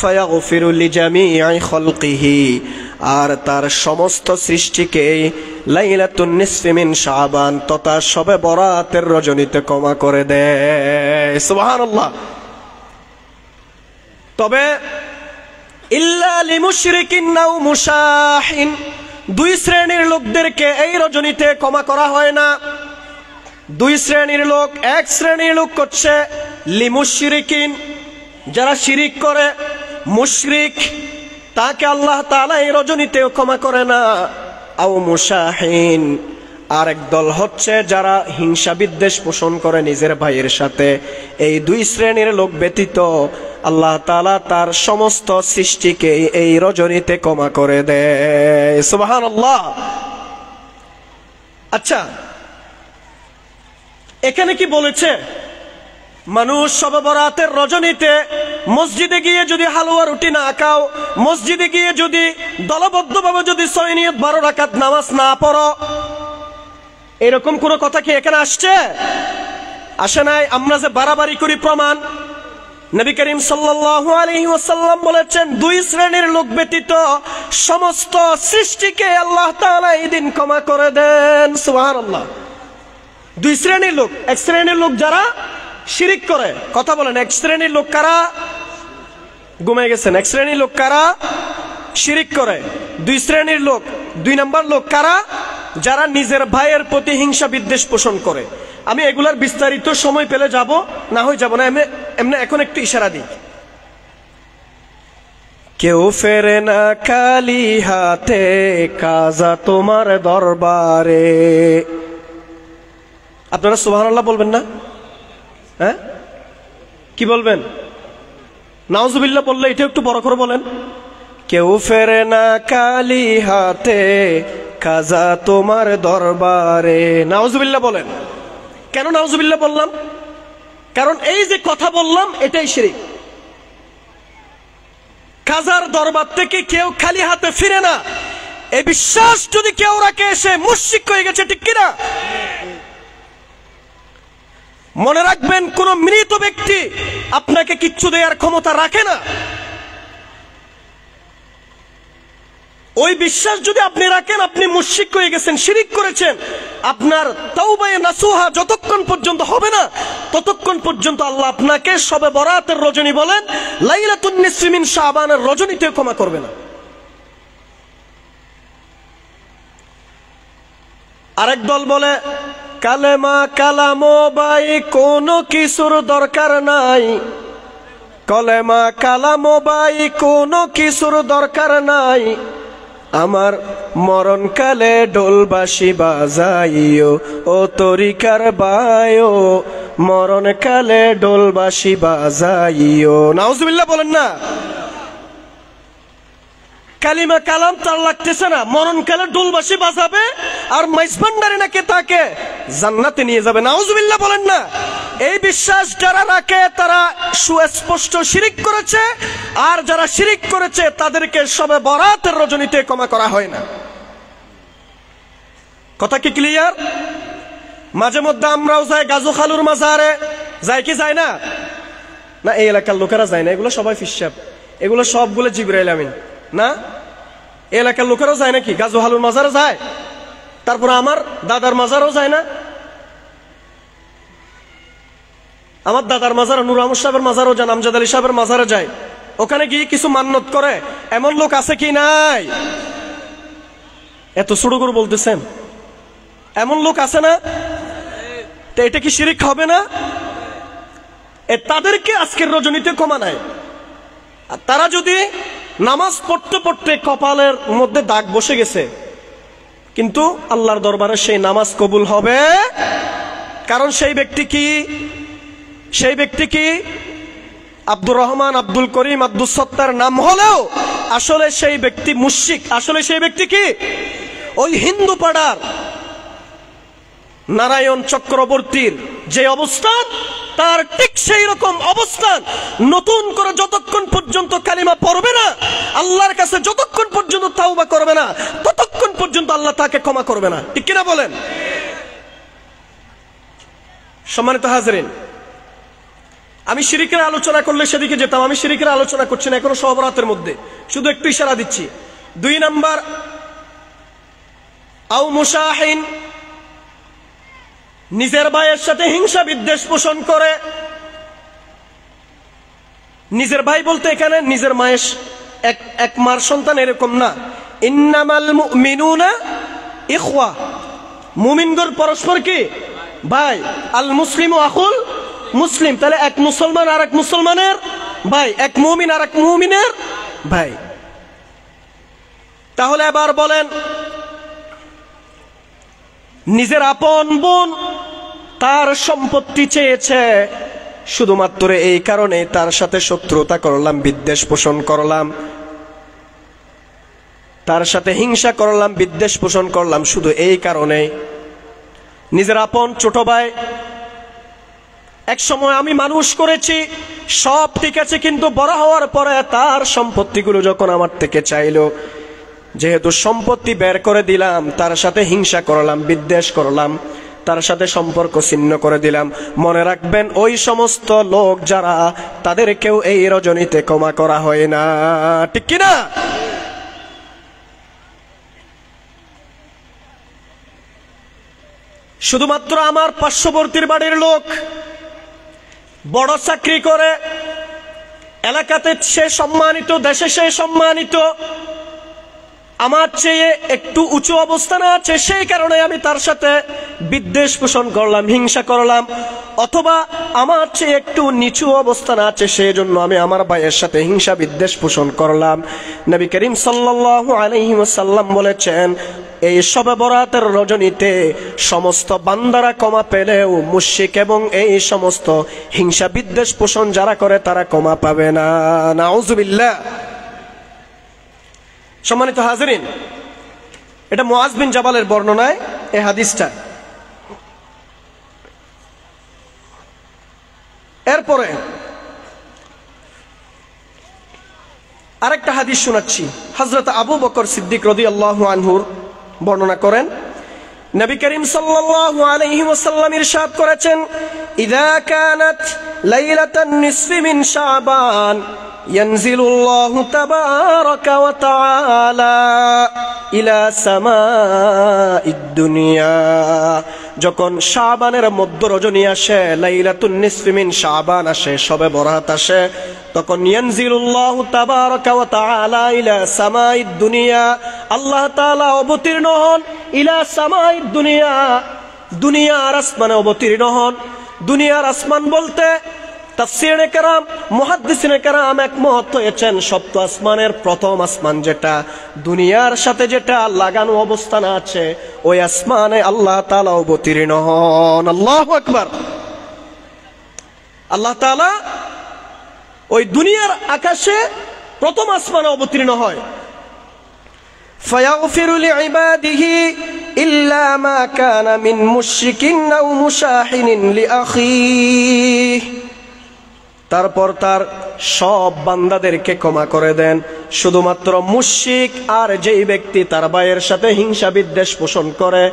[SPEAKER 1] ফায়াগফিরু লিজামিই খালকিহি, আর তার সমস্ত সৃষ্টিকে লাইলাতুন নিসফি মিন শাবান তথা শবে বরাতের রজনীতে ক্ষমা করে দেয়। সুবহানাল্লাহ। তবে ইল্লা লিমুশরিকিন আও মুশাহিন, দুই শ্রেণীর লোকদেরকে এই রজনীতে ক্ষমা করা হয় না। দুই শ্রেণীর লোক, এক শ্রেণীর লোক হচ্ছে লিমুশরিকিন, যারা শিরিক করে, মুশরিক, তাকে আল্লাহ তাআলা এই রজনীতেও ক্ষমা করে না। আও মুশাহিন, আরেক দল হচ্ছে যারা হিংসা বিদ্বেষ পোষণ করে নিজের ভাইয়ের সাথে। এই দুই শ্রেণীর লোক ব্যতীত আল্লাহ তাআলা তার সমস্ত সৃষ্টিকে এই রজনীতে ক্ষমা করে দেয়। সুবহানাল্লাহ। আচ্ছা, এখানে কি বলেছে? মানুষ শবে বরাতের রজনীতে মসজিদে গিয়ে যদি হালুয়া রুটি না খাও, মসজিদে গিয়ে যদি দলবদ্ধভাবে যদি 6 নিয়ত 12 রাকাত নামাজ না পড়ো, এরকম কোন কথা কি এখানে আসছে? আসে নাই। আমরা যে বাড়াবাড়ি করি প্রমাণ, নবী করিম সাল্লাল্লাহু আলাইহি ওয়াসাল্লাম বলেছেন, দুই শ্রেণীর লোক ব্যতীত সমস্ত সৃষ্টিকে আল্লাহ তাআলা এই দিন ক্ষমা করে দেন। সুবহানাল্লাহ। দুই শ্রেণীর লোক, এক শ্রেণীর লোক যারা শিরিক করে, কথা বলেন, এক শ্রেণীর লোক কারা? ঘুমিয়ে গেছেন। এক শ্রেণীর লোক কারা? শিরিক করে। দুই শ্রেণীর লোক, দুই নাম্বার লোক কারা? যারা নিজের ভাইয়ের প্রতি হিংসা বিদ্বেষ পোষণ করে। আমি এগুলার বিস্তারিত সময় পেলে যাব, না হয় যাব না, এমনি এখন একটু ইশারা দিই। কেউ ফেরে না খালি হাতে, কাজা তোমার দরবারে। আপনারা সুবহানাল্লাহ বলবেন না? হ্যাঁ, কি বলবেন? নাউজুবিল্লাহ বললে এটা একটু বড় করে বলেন। কেউ ফেরে না খালি হাতে, কাজা তোমার দরবারে। নাউজুবিল্লাহ বলেন। কেন নাউজুবিল্লাহ বললাম? কারণ এই যে কথা বললাম এটাই শিরক। কাজার দরবার থেকে কেউ খালি হাতে ফিরে না, এই বিশ্বাস যদি কেউ রাখে সে মুশরিক হয়ে গেছে, ঠিক কিনা? মনে রাখবেন, কোন মৃত ব্যক্তি আপনাকে কিচ্ছু দেওয়ার ক্ষমতা রাখে না। ওই বিশ্বাস যদি আপনি রাখেন, আপনি মুশরিক হয়ে গেছেন, শিরিক করেছেন। আপনার তাওবায়ে নাসুহা যতক্ষণ পর্যন্ত হবে না, ততক্ষণ পর্যন্ত আল্লাহ আপনাকে শবে বরাতের রজনী বলেন লাইলাতুন নিসফি মিন শাবানের রজনীতেও ক্ষমা করবে না। আরেক দল বলে, কালেমা কালামো ভাই কোনো কিছুর দরকার নাই, কলেমা কালামো ভাই কোনো কিছুর দরকার নাই, আমার মরণকালে ঢোলবাসি বাজাইও ও তরিকার বায়ো, মরণকালে ঢোলবাসি বাজাইও। নাউজুবিল্লাহ বলেন না। কালিমা কালাম তার লাগতেছে না, মরণকালে ডোলবাসী বাজাবে আর মাইজভান্ডারি নাকি তাকে জান্নাতে নিয়ে যাবে। নাউজুবিল্লাহ বলেন না। এই বিশ্বাস যারা রাখে তারা সুস্পষ্ট শিরিক করেছে, আর যারা শিরিক করেছে তাদেরকে সবে বরাতের রজনীতে ক্ষমা করা হয় না। কথা কি ক্লিয়ার? মাঝে মধ্যে আমরাও যাই গাজু খালুর মাজারে, যাই কি যায় না? না, এই এলাকার লোকেরা যায় না, এগুলো সবাই ফিসাব, এগুলো সবগুলো জিবরাইল আমিন না। এই এলাকার লোকেরাও যায় নাকি? গাজু খালুর মাজারে যায়, তারপর আমার দাদার মাজারও যায় না, আমার দাদার মাজার নূর আহমদ সাহেবের মাজারও যান, আমজাদ আলী সাহেবের মাজারে যায়। ওখানে গিয়ে কিছু মান্যত করে এমন লোক আছে কি নাই? এত ছোট করে বলতেছেন, এমন লোক আছে না? তো এটা কি শিরিক হবে না? তাদেরকে আজকের রজনীতে ক্ষমা নাই। আর তারা যদি নামাজ পড়তে পড়তে কপালের মধ্যে দাগ বসে গেছে, কিন্তু আল্লাহর দরবারে সেই নামাজ কবুল হবে, কারণ সেই ব্যক্তি কি আব্দুর রহমান, আব্দুল করিম, আব্দুল সত্তার নাম হলেও আসলে সেই ব্যক্তি মুশরিক। আসলে সেই ব্যক্তি কি? ওই হিন্দু পাড়ার নারায়ণ চক্রবর্তীর যে অবস্থান, তার ঠিক সেই রকম অবস্থান। নতুন করে যতক্ষণ পর্যন্ত কালিমা পড়বে না, আল্লাহর কাছে যতক্ষণ পর্যন্ত তাওবা করবে না, ততক্ষণ পর্যন্ত আল্লাহ তাকে ক্ষমা করবে না। ঠিক কিনা বলেন? সম্মানিত হাজরিন, আমি শিরিকের আলোচনা করলে সেদিকে যেতাম, আমি শিরিকের আলোচনা করছি না এখনো সহবরাতের মধ্যে, শুধু একটু ইশারা দিচ্ছি। 2 নাম্বার, আও মুশাহিন, নিজের ভাইয়ের সাথে হিংসা বিদ্বেষ পোষণ করে। নিজের ভাই বলতে এখানে নিজের মায়ের এক মার সন্তান এরকম না। ইন্নামাল মুমিনুনা ইখওয়া, মুমিনগণ পরস্পর কি ভাই। আল মুসলিমু আখুল মুসলিম, তাহলে এক মুসলমান আর এক মুসলমানের ভাই, এক মুমিন আর এক মুমিনের ভাই। তাহলে এবার বলেন, নিজের আপন বোন তার সম্পত্তি চেয়েছে, শুধুমাত্র এই কারণে তার সাথে শত্রুতা করলাম, বিদ্বেষ পোষণ করলাম, তার সাথে হিংসা করলাম, বিদ্বেষ পোষণ করলাম, শুধু এই কারণে। নিজের আপন ছোট ভাই, এক সময় আমি মানুষ করেছি, সব ঠিক আছে, কিন্তু বড় হওয়ার পরে তার সম্পত্তিগুলো যখন আমার থেকে চাইলো, যেহেতু সম্পত্তি বের করে দিলাম, তার সাথে হিংসা করলাম, বিদ্বেষ করলাম, তার সাথে সম্পর্ক ছিন্ন করে দিলাম। মনে রাখবেন, ওই সমস্ত লোক যারা, তাদেরকেও এই রজনীতে ক্ষমা করা হয় না। ঠিক কিনা? শুধুমাত্র আমার পার্শ্ববর্তীর বাড়ির লোক বড় চাকরি করে, এলাকাতে সে সম্মানিত, দেশে সে সম্মানিত, আমার চেয়ে একটু উঁচু অবস্থানে আছে, সেই কারণে আমি তার সাথে বিদ্বেষ পোষণ করলাম, হিংসা করলাম। অথবা আমার চেয়ে একটু নিচু অবস্থানে আছে, সেই জন্য আমি আমার ভাইয়ের সাথে হিংসা বিদ্বেষ পোষণ করলাম। নবী করিম সাল্লাল্লাহু আলাইহি ওয়াসাল্লাম বলেছেন, এই শবে বরাতের রজনীতে সমস্ত বান্দারা ক্ষমা পেলেও মুশরিক এবং এই সমস্ত হিংসা বিদ্বেষ পোষণ যারা করে তারা ক্ষমা পাবে না। নাউজুবিল্লাহ। সম্মানিত হাজরিন, এটা মুআজ বিন জাবালের বর্ণনায় এই হাদিসটা। এরপরে আরেকটা হাদিস শোনাচ্ছি। হযরত আবু বকর সিদ্দিক রাদিয়াল্লাহু আনহুর বর্ণনা করেন, নবী করিম সাল্লাল্লাহু আলাইহি ওয়াসাল্লাম ইরশাদ করেছেন, ইযা কানাত লাইলাতুন নিসফি মিন শাবান ইয়ানজিলুল্লাহু তাবারাকা ওয়া তাআলা ইলা সামাঈদ দুনিয়া। যখন শাবানের মধ্য রজনী আসে, লাইলাতুন নিসফি মিন শাবান আসে, শবে বরাত আসে, তখন ইয়ানজিলুল্লাহু তাবারাকা ওয়া তাআলা ইলা সামাঈদ দুনিয়া, আল্লাহ তাআলা অবতীর্ণ হন, ইলা সামাঈদ দুনিয়া, দুনিয়ার আসমানে অবতীর্ণ হন। দুনিয়ার আসমান বলতে তাফসীরে কেরাম, মুহাদ্দিসিনে কেরাম একমত হয়েছেন, সপ্ত আসমানের প্রথম আসমান যেটা দুনিয়ার সাথে যেটা লাগানো অবস্থানে আছে, ওই আসমানে আল্লাহ তাআলা অবতীর্ণ হন। আল্লাহু আকবার। আল্লাহ তাআলা ওই দুনিয়ার আকাশে প্রথম আসমানে অবতীর্ণ হয়। ফায়াগফিরু লিইবাদিহি ইল্লা মা কানা মিন মুশরিকিন আও মুশাহিনিন লিআখিহি। তারপর তার সব বান্দাদেরকে ক্ষমা করে দেন, শুধুমাত্র মুশরিক আর যেই ব্যক্তি তার ভাইয়ের সাথে হিংসা বিদ্বেষ পোষণ করে,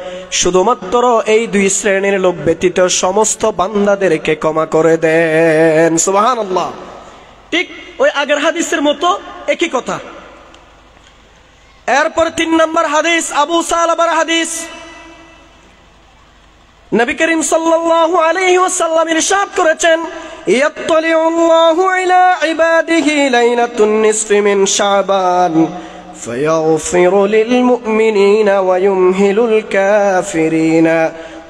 [SPEAKER 1] শুধুমাত্র এই দুই শ্রেণীর লোক ব্যতীত সমস্ত বান্দাদেরকে ক্ষমা করে দেন। সুবহানাল্লাহ। ঠিক ওই আগের হাদিসের মতো একই কথা। এরপর 3 নম্বর হাদিস, আবু সালাবার হাদিস। নবী করিম সাল্লাল্লাহু আলাইহি ওয়াসাল্লাম ইরশাদ করেছেন, ইয়াত্তালিউ আল্লাহু ইলা ইবাদিহি লাইলাতুন নিসফি মিন শাবান ফায়াগফিরু লিল মুমিনিনা ওয়া ইউমহিলুল কাফিরিনা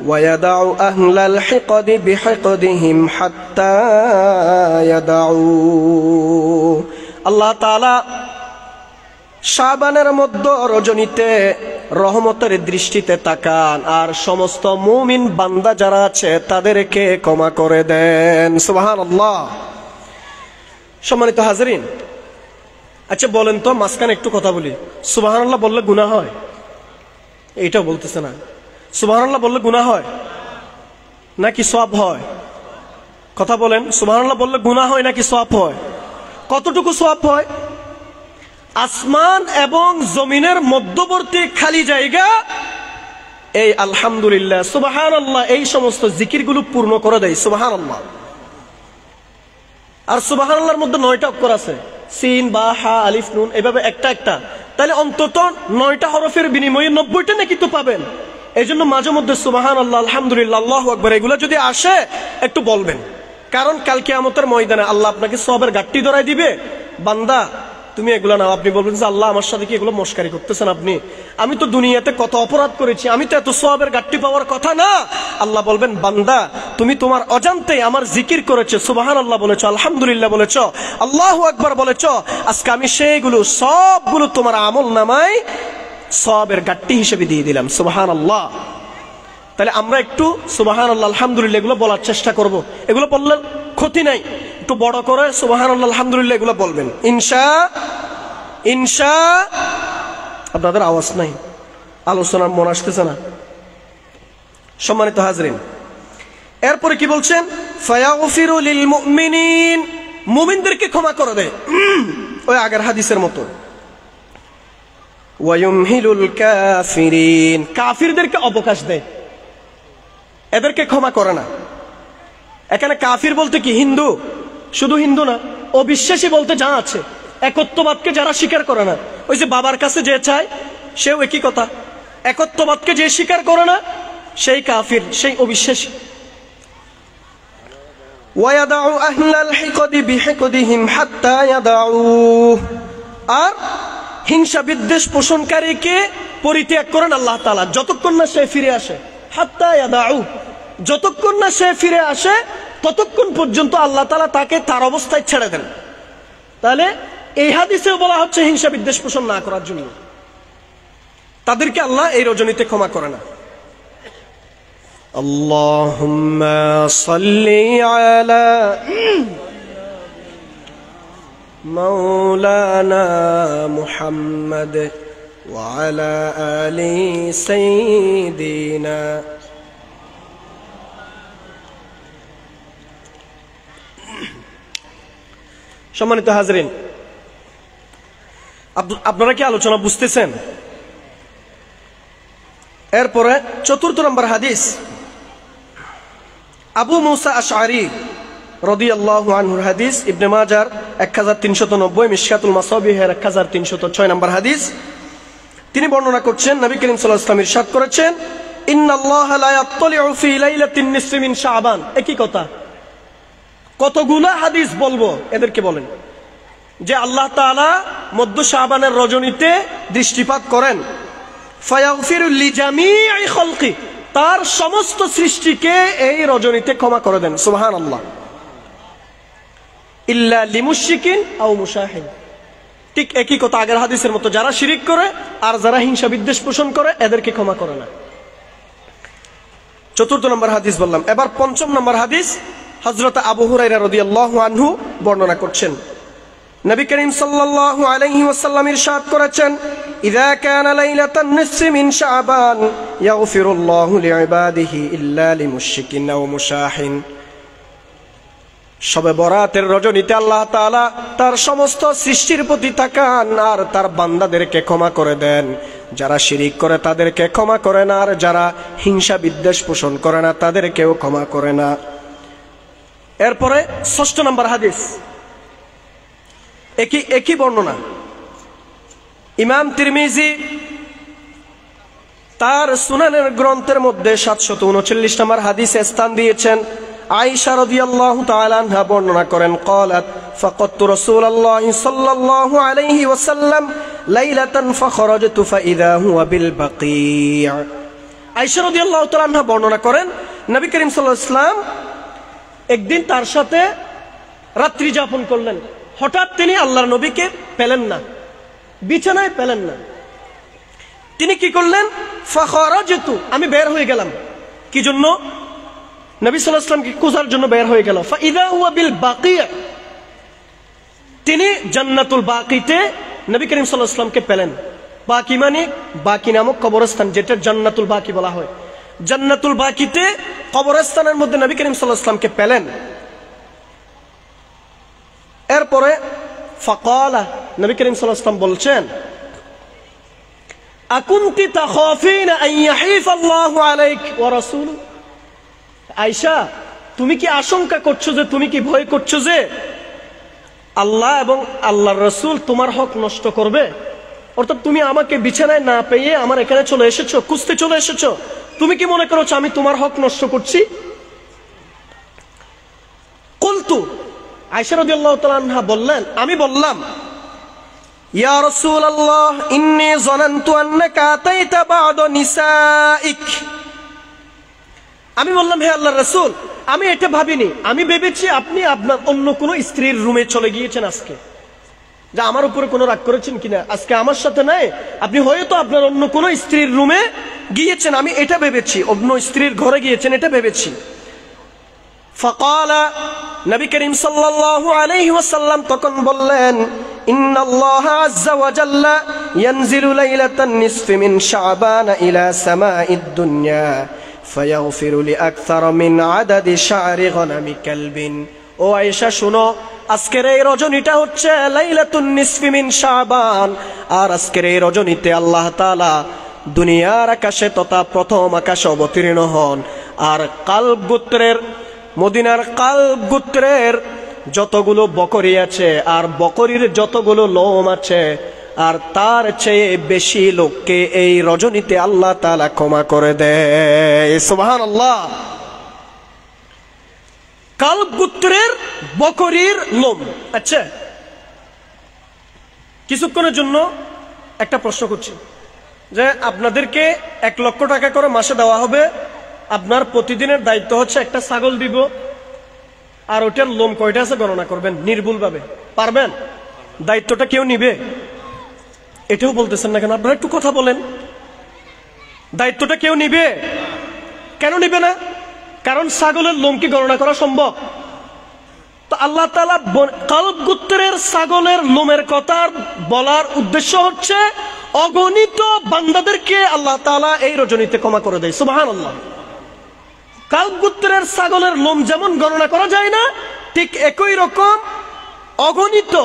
[SPEAKER 1] ওয়া ইয়াদউ আহলাল হিকদি বিহিকদিহিম হাত্তা ইয়াদউ। আল্লাহ তাআলা শাবানের মধ্য রজনীতে রহমতের দৃষ্টিতে তাকান আর সমস্ত মুমিন বান্দা যারা আছে তাদেরকে ক্ষমা করে দেন। সুবহানাল্লাহ। সম্মানিত হাজরিন, আচ্ছা বলেন তো, মাঝখানে একটু কথা বলি, সুবহানাল্লাহ বললে গুনাহ হয়? এইটাও বলতেছে না। সুবহানাল্লাহ বললে গুনাহ হয় নাকি সওয়াব হয়? কথা বলেন, সুবহানাল্লাহ বললে গুনাহ হয় নাকি সওয়াব হয়? কতটুকু সওয়াব হয়? আসমান এবং জমিনের মধ্যবর্তী খালি জায়গা এই আলহামদুলিল্লাহ, সুবহানাল্লাহ, এই সমস্ত জিকিরগুলো পূর্ণ করে দেয়। সুবহানাল্লাহ। আর সুবহানাল্লাহর মধ্যে 9টা অক্ষর আছে, সিন বা হা আলিফ নুন, এভাবে একটা একটা, তাহলে অন্তত 9টা হরফের বিনিময়ে 90টা নাকি তো পাবেন। এই জন্য মাঝে মধ্যে সুবহানাল্লাহ, আলহামদুলিল্লাহ, আল্লাহু আকবার এগুলো যদি আসে একটু বলবেন, কারণ কাল কিয়ামতের ময়দানে আল্লাহ আপনাকে সওয়াবের গাট্টি ধরাই দিবে। বান্দা তুমি এগুলো নাও, আপনি বলবেন যে আল্লাহ আমার সাথে কি এগুলো মস্কারি করতেছেন আপনি? আমি তো দুনিয়াতে কত অপরাধ করেছি, আমি তো এত সওয়াবের গাট্টি পাওয়ার কথা না। আল্লাহ বলবেন, বান্দা তুমি তোমার অজান্তেই আমার জিকির করেছো, সুবহানাল্লাহ বলেছো, আলহামদুলিল্লাহ বলেছো, আল্লাহু আকবার বলেছো, আজকে আমি সেইগুলো সবগুলো তোমার আমল নামায় সওয়াবের গাট্টি হিসেবে দিয়ে দিলাম। সুবহানাল্লাহ। তাহলে আমরা একটু সুবহানাল্লাহ, আলহামদুলিল্লাহ এগুলো বলার চেষ্টা করব। এগুলো বললে ক্ষতি নাই, একটু বড় করে সুবহানাল্লাহ, আলহামদুলিল্লাহ এগুলো বলবেন ইনশা। আপনাদের আওয়াজ নাই, আলোচনার মন আসতেছে না। সম্মানিত হাজরিন, এরপরে কি বলছেন? ফায়াগফিরু লিল মুমিনিন, মুমিনদেরকে ক্ষমা করে দেয় ওই আগের হাদিসের মতো। ওয়া ইউমহিলুল কাফিরিন, কাফিরদেরকে অবকাশ দেয়, এদেরকে ক্ষমা করে না। এখানে কাফির বলতে কি হিন্দু? শুধু হিন্দু না, অবিশ্বাসী বলতে যা আছে, একত্ববাদকে যারা স্বীকার করে না, ওই যে বাবার কাছে যে চায় সেও একই কথা, একত্ববাদকে যে স্বীকার করে না সেই কাফির, সেই অবিশ্বাসী। ওয়ায়াদাউ আহলাল হিকদি বিহিকদিহিম হাত্তা ইয়াদাউ, আর হিংসা বিদ্বেষ পোষণকারীকে পরিত্যাগ করেন আল্লাহ তাআলা যতক্ষণ না সে ফিরে আসে। হাত্তা ইয়াদাউ, যতক্ষণ না সে ফিরে আসে ততক্ষণ পর্যন্ত আল্লাহ তাআলা তাকে তার অবস্থায় ছেড়ে দেন। তাহলে এই হাদিসেও বলা হচ্ছে হিংসা বিদ্বেষ পোষণ না করার জন্য, তাদেরকে আল্লাহ এই রজনীতে ক্ষমা করে না। আল্লাহুম্মা সাল্লি আলা মাওলানা মুহাম্মদ ওয়া আলা আলি সাইয়্যিদিনা। সম্মানিত হাজরিন, আপনারা কি আলোচনা বুঝতেছেন? এরপরে 4 নম্বর হাদিস, আবু মুসা আশআরী রাদিয়াল্লাহু আনহুর হাদিস, ইবনে মাজার 1390, মিশকাতুল মাসাবিহের 1306 নম্বর হাদিস। তিনি বর্ণনা করছেন, নবী করিম সাল্লাল্লাহু আলাইহি ওয়াসাল্লাম ইরশাদ করেছেন, ইন্নাল্লাহা লা ইয়াত্তালিউ ফি লাইলাতিন নিসফি মিন শাবান। একই কথা, কতগুলা হাদিস বলবো, এদেরকে বলেন যে আল্লাহ তাআলা মধ্য শাবানের রজনীতে দৃষ্টিপাত করেন। ফায়াগফিরু লিজামিই খালকি, তার সমস্ত সৃষ্টিকে এই রজনীতে ক্ষমা করে দেন। সুবহানাল্লাহ। ইল্লা লিমুশরিকিন আও মুশাহিন, ঠিক একই কথা আগের হাদিসের মতো, যারা শিরিক করে আর যারা হিংসা বিদ্বেষ পোষণ করে এদেরকে ক্ষমা করে না। 4 নম্বর হাদিস বললাম। এবার 5 নম্বর হাদিস, হযরত আবু হুরায়রা রাদিয়াল্লাহু আনহু বর্ণনা করছেন, নবী করিম সাল্লাল্লাহু আলাইহি ওয়াসাল্লাম ইরশাদ করেছেন, ইযা কানা লাইলাতুন নিসফি মিন শাবান ইয়াগফিরুল্লাহু লিইবাদিহি ইল্লা লিমুশরিকিন আও মুশাহিন। শবে বরাতের রজনীতে আল্লাহ তাআলা তার সমস্ত সৃষ্টির প্রতি তাকান আর তার বান্দাদেরকে ক্ষমা করে দেন। যারা শিরিক করে তাদেরকে ক্ষমা করে না, আর যারা হিংসা বিদ্বেষ পোষণ করে না তাদেরকেও ক্ষমা করে না। এরপরে ৬ষ্ঠ নম্বর হাদিস, একই বর্ণনা। ইমাম তিরমিজি তার সুনানের গ্রন্থের মধ্যে ৭৩৯ নম্বর হাদিসে স্থান দিয়েছেন। আয়েশা রাদিয়াল্লাহু তাআলা আনহা বর্ণনা করেন, ক্বালাত ফাকাততু রাসূলুল্লাহি সাল্লাল্লাহু আলাইহি ওয়াসাল্লাম লাইলাতান ফাখরাজতু ফাইযা হুয়া বিল বাকি'। আয়েশা রাদিয়াল্লাহু তাআলা আনহা বর্ণনা করেন, নবী করিম সাল্লাল্লাহু আলাইহি ওয়াসাল্লাম একদিন তার সাথে রাত্রি যাপন করলেন। হঠাৎ তিনি আল্লাহর নবীকে পেলেন না, বিছানায় পেলেন না। তিনি কি করলেন? ফাখরাজতু, আমি বের হয়ে গেলাম। কি জন্য? নবী সাল্লাল্লাহু আলাইহি ওয়াসাল্লামকে খোঁজার জন্য বের হয়ে গেল। ফাইযা হুয়া বিল বাকি', তিনি জান্নাতুল বাকিতে নবী করিম সাল্লাল্লাহু আলাইহি ওয়াসাল্লামকে পেলেন। বাকি মানে বাকি নামক কবরস্থান, যেটা জান্নাতুল বাকি বলা হয়। জান্নাতুল বাকিতে কবরস্থানের মধ্যে নবী করিম সাল্লাল্লাহু আলাইহি ওয়াসাল্লামকে পেলেন। এরপরে ফাকালা, নবী করিম সাল্লাল্লাহু আলাইহি ওয়াসাল্লাম বলছেন, আকুনতি তাখাফিনা আন ইয়াহিফ আল্লাহু আলাইক ওয়া রাসূলুহু। আয়েশা, তুমি কি আশঙ্কা করছো, যে তুমি কি ভয় করছো যে আল্লাহ এবং আল্লাহর রাসূল তোমার হক নষ্ট করবে? অর্থাৎ তুমি আমাকে বিছানায় না পেয়ে আমার এখানে চলে এসেছো, খুঁজতে চলে এসেছো। তুমি কি মনে করছো আমি তোমার হক নষ্ট করছি? কুলতু, আয়েশা রাদিয়াল্লাহু তাআলা আনহা বললেন, আমি বললাম, ইয়া রাসূলুল্লাহ ইন্নী যানানতু আন্নাকা আতাইতা বা'দ নিসাইক। আমি বললাম, হে আল্লাহর রাসূল, আমি এটা ভাবিনি, আমি ভেবেছি আপনি আপনার অন্য কোনো স্ত্রীর রুমে চলে গিয়েছেন আজকে, যে আমার উপরে কোনো রাগ করেছেন কিনা, আজকে আমার সাথে নাই, আপনি হয়তো আপনার অন্য কোনো স্ত্রীর রুমে গিয়েছেন, আমি এটা ভেবেছি, অন্য স্ত্রীর ঘরে গিয়েছেন এটা ভেবেছি। ফাকালা, নবী করিম সাল্লাল্লাহু আলাইহি ওয়াসাল্লাম তখন বললেন, ইন্নাল্লাহা আযজা ওয়া জাল্লা ইয়ানজিলু লাইলাতান নিসফি মিন শাবান ইলা সামাঈদ দুনিয়া ফায়াগফিরু লিআকসার মিন আদাদি শা'রি গনামি কালবিন। ও আয়েশা শুনো, আজকের এই রজনীটা হচ্ছে লাইলাতুন নিসফি মিন শাবান, আর আজকের এই রজনীতে আল্লাহ তাআলা দুনিয়ার আকাশে তথা প্রথম আকাশে অবতীর্ণ হন, আর কালব গোত্রের, মদিনার কালব গোত্রের যতগুলো বকরি আছে আর বকরির যতগুলো লোম আছে, আর তার চেয়ে বেশি লোককে এই রজনীতে আল্লাহ তাআলা ক্ষমা করে দেয়। সুবহানাল্লাহ। কালব গোত্রের বকরির লোম। আচ্ছা, কিছুক্ষণের জন্য একটা প্রশ্ন করছি, যে আপনাদেরকে 1 লক্ষ টাকা করে মাসে দেওয়া হবে, আপনার প্রতিদিনের দায়িত্ব হচ্ছে একটা ছাগল দিব, আর ওটার লোম কয়টা আছে গণনা করবেন নির্ভুলভাবে। পারবেন? দায়িত্বটা কেউ নিবে? এটাও বলতেছেন না কেন? আপনারা একটু কথা বলেন। দায়িত্বটা কেউ নিবে? কেন নিবে না? কারণ ছাগলের লোম কি গণনা করা সম্ভব? তো আল্লাহ তাআলা কালব গোত্রের ছাগলের লোমের কথা বলার উদ্দেশ্য হচ্ছে অগণিত বান্দাদেরকে আল্লাহ তাআলা এই রজনীতে ক্ষমা করে দেয়। সুবহানাল্লাহ। কালব গোত্রের ছাগলের লোম যেমন গণনা করা যায় না, ঠিক একই রকম অগণিত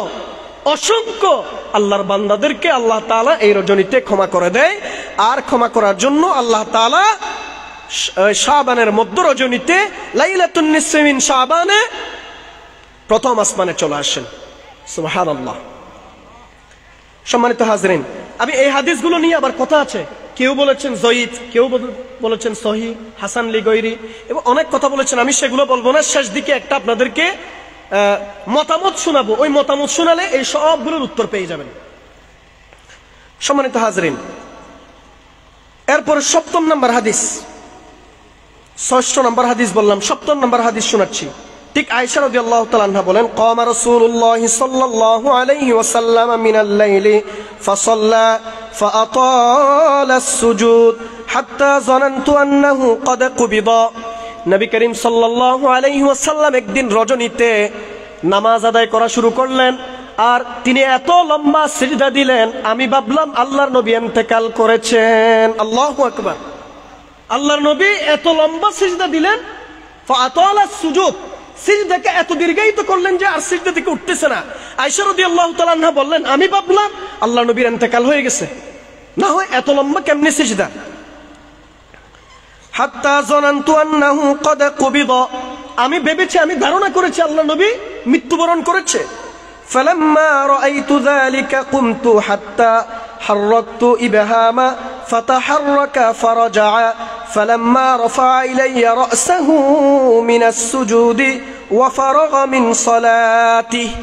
[SPEAKER 1] অসংখ্য আল্লাহর বান্দাদেরকে আল্লাহ তাআলা এই রজনীতে ক্ষমা করে দেয়। আর ক্ষমা করার জন্য আল্লাহ তাআলা শাবানের মধ্য রজনীতে লাইলাতুন নিসফি মিন শাবানে প্রথম আসমানে চলে আসেন। সুবহানাল্লাহ। সম্মানিত হাজরিন, আমি এই হাদিসগুলো নিয়ে আবার কথা আছে। কেউ বলেছেন জয়ীদ, কেউ বলেছেন সহিহ, হাসান লিগয়রি, এবং অনেক কথা বলেছেন। আমি সেগুলো বলবো না। শেষ দিকে একটা আপনাদেরকে মতামত শোনাবো, ওই মতামত শোনালে এই সবগুলোর উত্তর পেয়ে যাবেন। সম্মানিত হাজরিন, এরপরে 7ম নম্বর হাদিস, 6ষ্ঠ নম্বর হাদিস বললাম, 7ম নম্বর হাদিস শোনাচ্ছি। ঠিক আয়েশা রাদিয়াল্লাহু তাআলা আনহা বলেন, কামা রাসূলুল্লাহ সাল্লাল্লাহু আলাইহি ওয়াসাল্লাম মিনাল লাইলি ফাসাল্লা ফাআতালা আস-সুজুদ হাত্তা যানানতু আন্নাহু ক্বাদ কুবিদা। নবী করিম সাল্লাল্লাহু আলাইহি ওয়াসাল্লাম একদিন রজনীতে নামাজ আদায় করা শুরু করলেন, আর তিনি এত লম্বা সিজদা দিলেন, আমি ভাবলাম আল্লাহর নবী ইন্তেকাল করেছেন। আল্লাহু আকবার। আল্লাহর নবী এত লম্বা সিজদা দিলেন, ফাতালা সুজুদ, সিজদাকে এত দীর্ঘায়িত করলেন যে আর সিজদা থেকে উঠতেছে না। আয়েশা রাদিয়াল্লাহু তাআলা আনহা বললেন, আমি ভাবলাম আল্লাহর নবীর ইন্তেকাল হয়ে গেছে, না হয় এত লম্বা কেমনে সিজদা। হাত্তা যানানতু আন্নাহু ক্বাদ কুবিদা, আমি ভেবেছি, আমি ধারণা করেছি আল্লাহর নবী মৃত্যুবরণ করেছে। ফালাম্মা রাআইতু যালিকা কুমতু হাত্তা হাররাকতু ইবহামা ফাতাহাররাকা ফারাজা ফালাম্মা রাফা ইলাইয়া রাসাহু মিনাস সুজুদি ওয়া ফারাগা মিন সালাতিহি।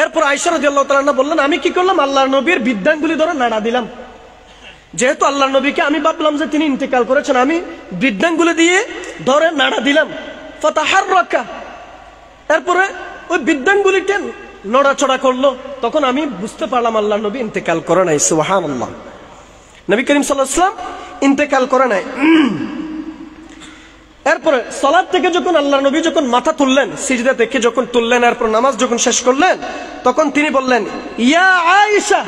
[SPEAKER 1] এরপর আয়েশা রাদিয়াল্লাহু তাআলা আনহা বললেন, আমি কি করলাম, আল্লাহর নবীর বৃদ্ধাঙ্গুলি ধরে নাড়া দিলাম। যেহেতু আল্লাহর নবীকে আমি ভাবলাম যে তিনি ইন্তেকাল করেছেন, আমি বৃদ্ধাঙ্গুলি দিয়ে ধরে নাড়া দিলাম। ফাতাহাররাকা, এরপরে ওই বৃদ্ধাঙ্গুলিটা নড়াচড়া করলো, তখন আমি বুঝতে পারলাম আল্লাহর নবী ইন্তেকাল করে নাই। সুবহানাল্লাহ, নবী করিম সাল্লাল্লাহু আলাইহি ওয়াসাল্লাম ইন্তেকাল করে নাই। এরপরে সালাত থেকে যখন আল্লাহর নবী যখন মাথা তুললেন, সিজদা থেকে যখন তুললেন, এরপর নামাজ যখন শেষ করলেন, তখন তিনি বললেন, ইয়া আয়েশা,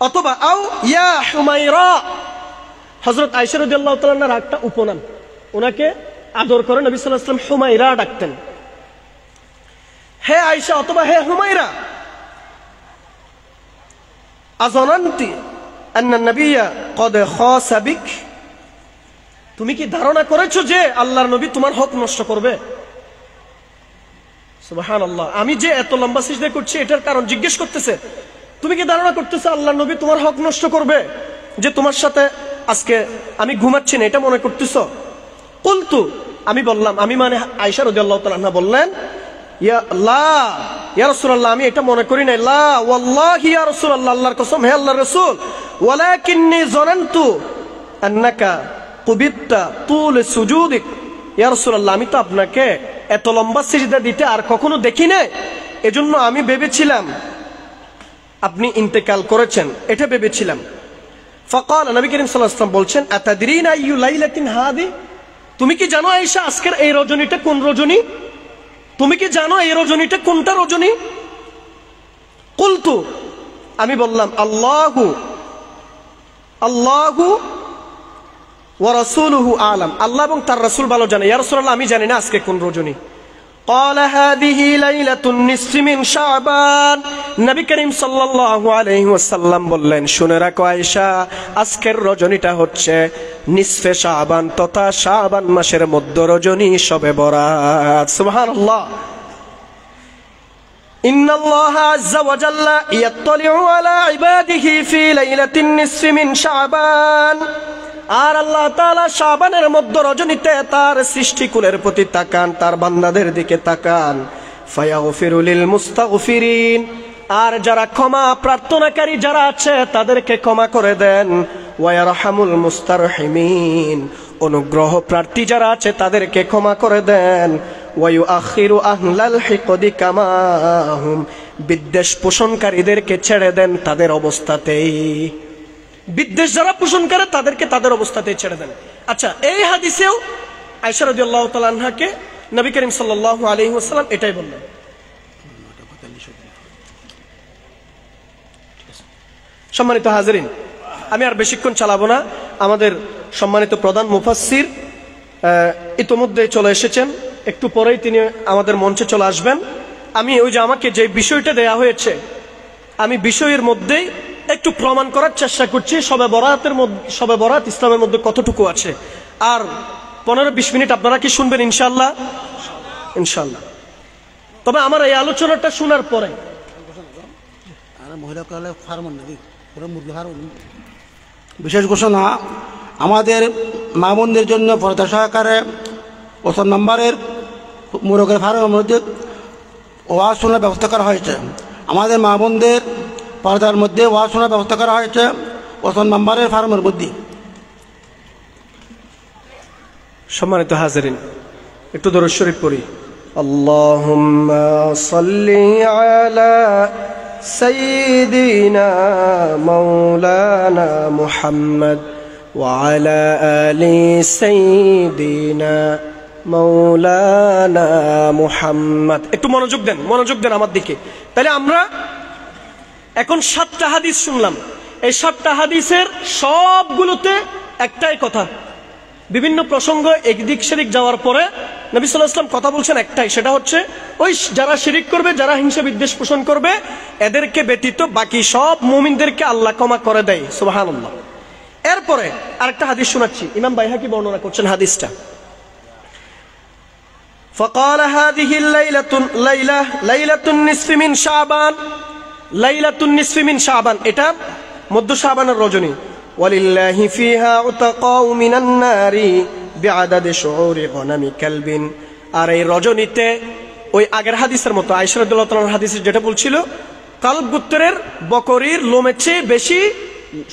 [SPEAKER 1] অথবা আও ইয়া হুমায়রা। হযরত আয়েশা রাদিয়াল্লাহু তাআলা আনহার একটা উপনাম, ওনাকে আদর করে নবী সাল্লাল্লাহু আলাইহি ওয়াসাল্লাম হুমায়রা ডাকতেন। হে আয়েশা অথবা হে হুমায়রা, আযানানতি আন্না নাবিয়্যা ক্বাদ খাসা বিক, তুমি কি ধারণা করেছো যে আল্লাহর নবী তোমার হক নষ্ট করবে? সুবহানাল্লাহ, আমি যে এত লম্বা সিজদা করছি এটার কারণ জিজ্ঞেস করতেছে, তুমি কি ধারণা করতেছো আল্লাহর নবী তোমার হক নষ্ট করবে, যে তোমার সাথে আজকে আমি ঘুমাচ্ছি না এটা মনে করতেছো? কুলতু, আমি বললাম, আমি মানে আয়েশা রাদিয়াল্লাহু তাআলা আনহা বললেন, ইয়া রাসূলুল্লাহ, আমি এটা মনে করি নাই। লা ওয়াল্লাহি ইয়া রাসূলুল্লাহ, আল্লাহর কসম হে আল্লাহর রাসূল, ওয়ালাকিন্নী যানানতু আন্নাকা কুবিত্তা তুল সুজুদিক। ইয়া রাসূলুল্লাহ, আমি তো আপনাকে এত লম্বা সিজদা দিতে আর কখনো দেখি নাই, এজন্য আমি ভেবেছিলাম আপনি ইন্তেকাল করেছেন, এটা ভেবেছিলাম। ফাকাল, নবী করিম সাল্লাল্লাহু আলাইহি ওয়াসাল্লাম বলছেন, আতাদরিনা আইয়ু লাইলাতিন হাদি, তুমি কি জানো আয়েশা আজকের এই রজনীটা কোন রজনী? তুমি কি জানো এই রজনীটা কোনটা রজনী? কুলতু, আমি বললাম, আল্লাহু ওয়া রাসূলুহু আ'লাম, আল্লাহ এবং তার রাসূল ভালো জানে। ইয়া রাসূলুল্লাহ, আমি জানি না আজকে কোন রজনী। ক্বালা হাযিহি লাইলাতুন নিসফি মিন শাবান, নবী করিম সাল্লাল্লাহু আলাইহি ওয়াসাল্লাম বললেন, শুনে রাখো আয়েশা, আজকের রজনীটা হচ্ছে নিসফে শাবান তথা শাবান মাসের মধ্য রজনী, শবে বরাত। সুবহানাল্লাহ। ইন্নাল্লাহা আযজা ওয়া জাল্লা ইয়াত্তালিউ আলা ইবাদিহি ফি লাইলাতিন নিসফি মিন শাবান, আর আল্লাহ তাআলা শাবানের মধ্য রজনীতে তার সৃষ্টিকুলের প্রতি তাকান, তার বান্দাদের দিকে তাকান। ফায়াগফিরু লিল মুস্তাগফিরিন, আর যারা ক্ষমা প্রার্থনাকারী যারা আছে তাদেরকে ক্ষমা করে দেন। ওয়া ইয়ারহামুল মুস্তারহিমিন, অনুগ্রহ প্রার্থী যারা আছে তাদেরকে ক্ষমা করে দেন। ওয়া ইউআখিরু আহলাল হিকদি কামা হুম, বিদ্বেষ পোষণকারীদেরকে ছেড়ে দেন তাদের অবস্থাতেই, বিদ্বেষ যারা পোষণ করে তাদেরকে তাদের অবস্থাতেই ছেড়ে দেন। আচ্ছা, এই হাদিসেও আয়েশা রাদিয়াল্লাহু তাআলা আনহাকে নবী করিম সাল্লাল্লাহু আলাইহি ওয়াসাল্লাম এটাই বললেন। সম্মানিত হাজিরিন, আমি আর বেশিক্ষণ চালাবো না। আমাদের সম্মানিত প্রধান মুফাসসির ইতোমধ্যে চলে এসেছেন, একটু পরেই তিনি আমাদের মঞ্চে চলে আসবেন। আমি ওই যে আমাকে যে বিষয়টা দেয়া হয়েছে, আমি বিষয়ের মধ্যেই একটু প্রমাণ করার চেষ্টা করছি শবে বরাত ইসলামের মধ্যে কতটুকু আছে। আর 15-20 মিনিট আপনারা কি শুনবেন ইনশাআল্লাহ? ইনশাআল্লাহ। তবে আমার এই আলোচনাটা শোনার পরে
[SPEAKER 2] বিশেষ ঘোষণা, আমাদের মা বোনদের জন্য পর্দা সহকারে 5 নম্বরের মুরগের ফার্মের মধ্যে ওয়াজ শোনার ব্যবস্থা করা হয়েছে। আমাদের মা বোনদের পর্দার মধ্যে ওয়াজ শোনার ব্যবস্থা করা হয়েছে 5 নম্বরের ফার্মের মধ্যে।
[SPEAKER 1] সম্মানিত হাজিরিন, একটু দরুদ শরীফ পড়ি। আল্লাহুম্মা সাল্লি আলা সাইয়্যিদিনা মাওলানা মুহাম্মদ ওয়া আলা আলি সাইয়্যিদিনা মাওলানা মুহাম্মদ। একটু মনোযোগ দেন আমার দিকে। তাহলে আমরা এখন 7টা হাদিস শুনলাম। এই 7টা হাদিসের সবগুলোতে একটাই কথা, বিভিন্ন প্রসঙ্গ একদিক সেদিক যাওয়ার পরে নবী সাল্লাল্লাহু আলাইহি ওয়াসাল্লাম কথা বলছেন একটাই, সেটা হচ্ছে ওই যারা শিরিক করবে, যারা হিংসা বিদ্বেষ পোষণ করবে, এদেরকে ব্যতীত বাকি সব মুমিনদেরকে আল্লাহ ক্ষমা করে দেয়। সুবহানাল্লাহ। এরপরে আরেকটা হাদিস শোনাচ্ছি, ইমাম বাইহাকি বর্ণনা করছেন হাদিসটা। فقال هذه الليلة ليلة النصف من شعبان ليلة النصف من شعبان, এটা মধ্য শাবানের রজনী। ওয়ালিল্লাহি ফিহা উতাকাউ মিনান নারি বিআদাদি শুউরি গনামি কালবিন। আর এই রজনীতে ওই আগের হাদিসের মতো আয়েশা রাদিয়াল্লাহু তাআলার হাদিসে যেটা বলছিল, কালব গোত্রের বকরির লোমের চেয়ে বেশি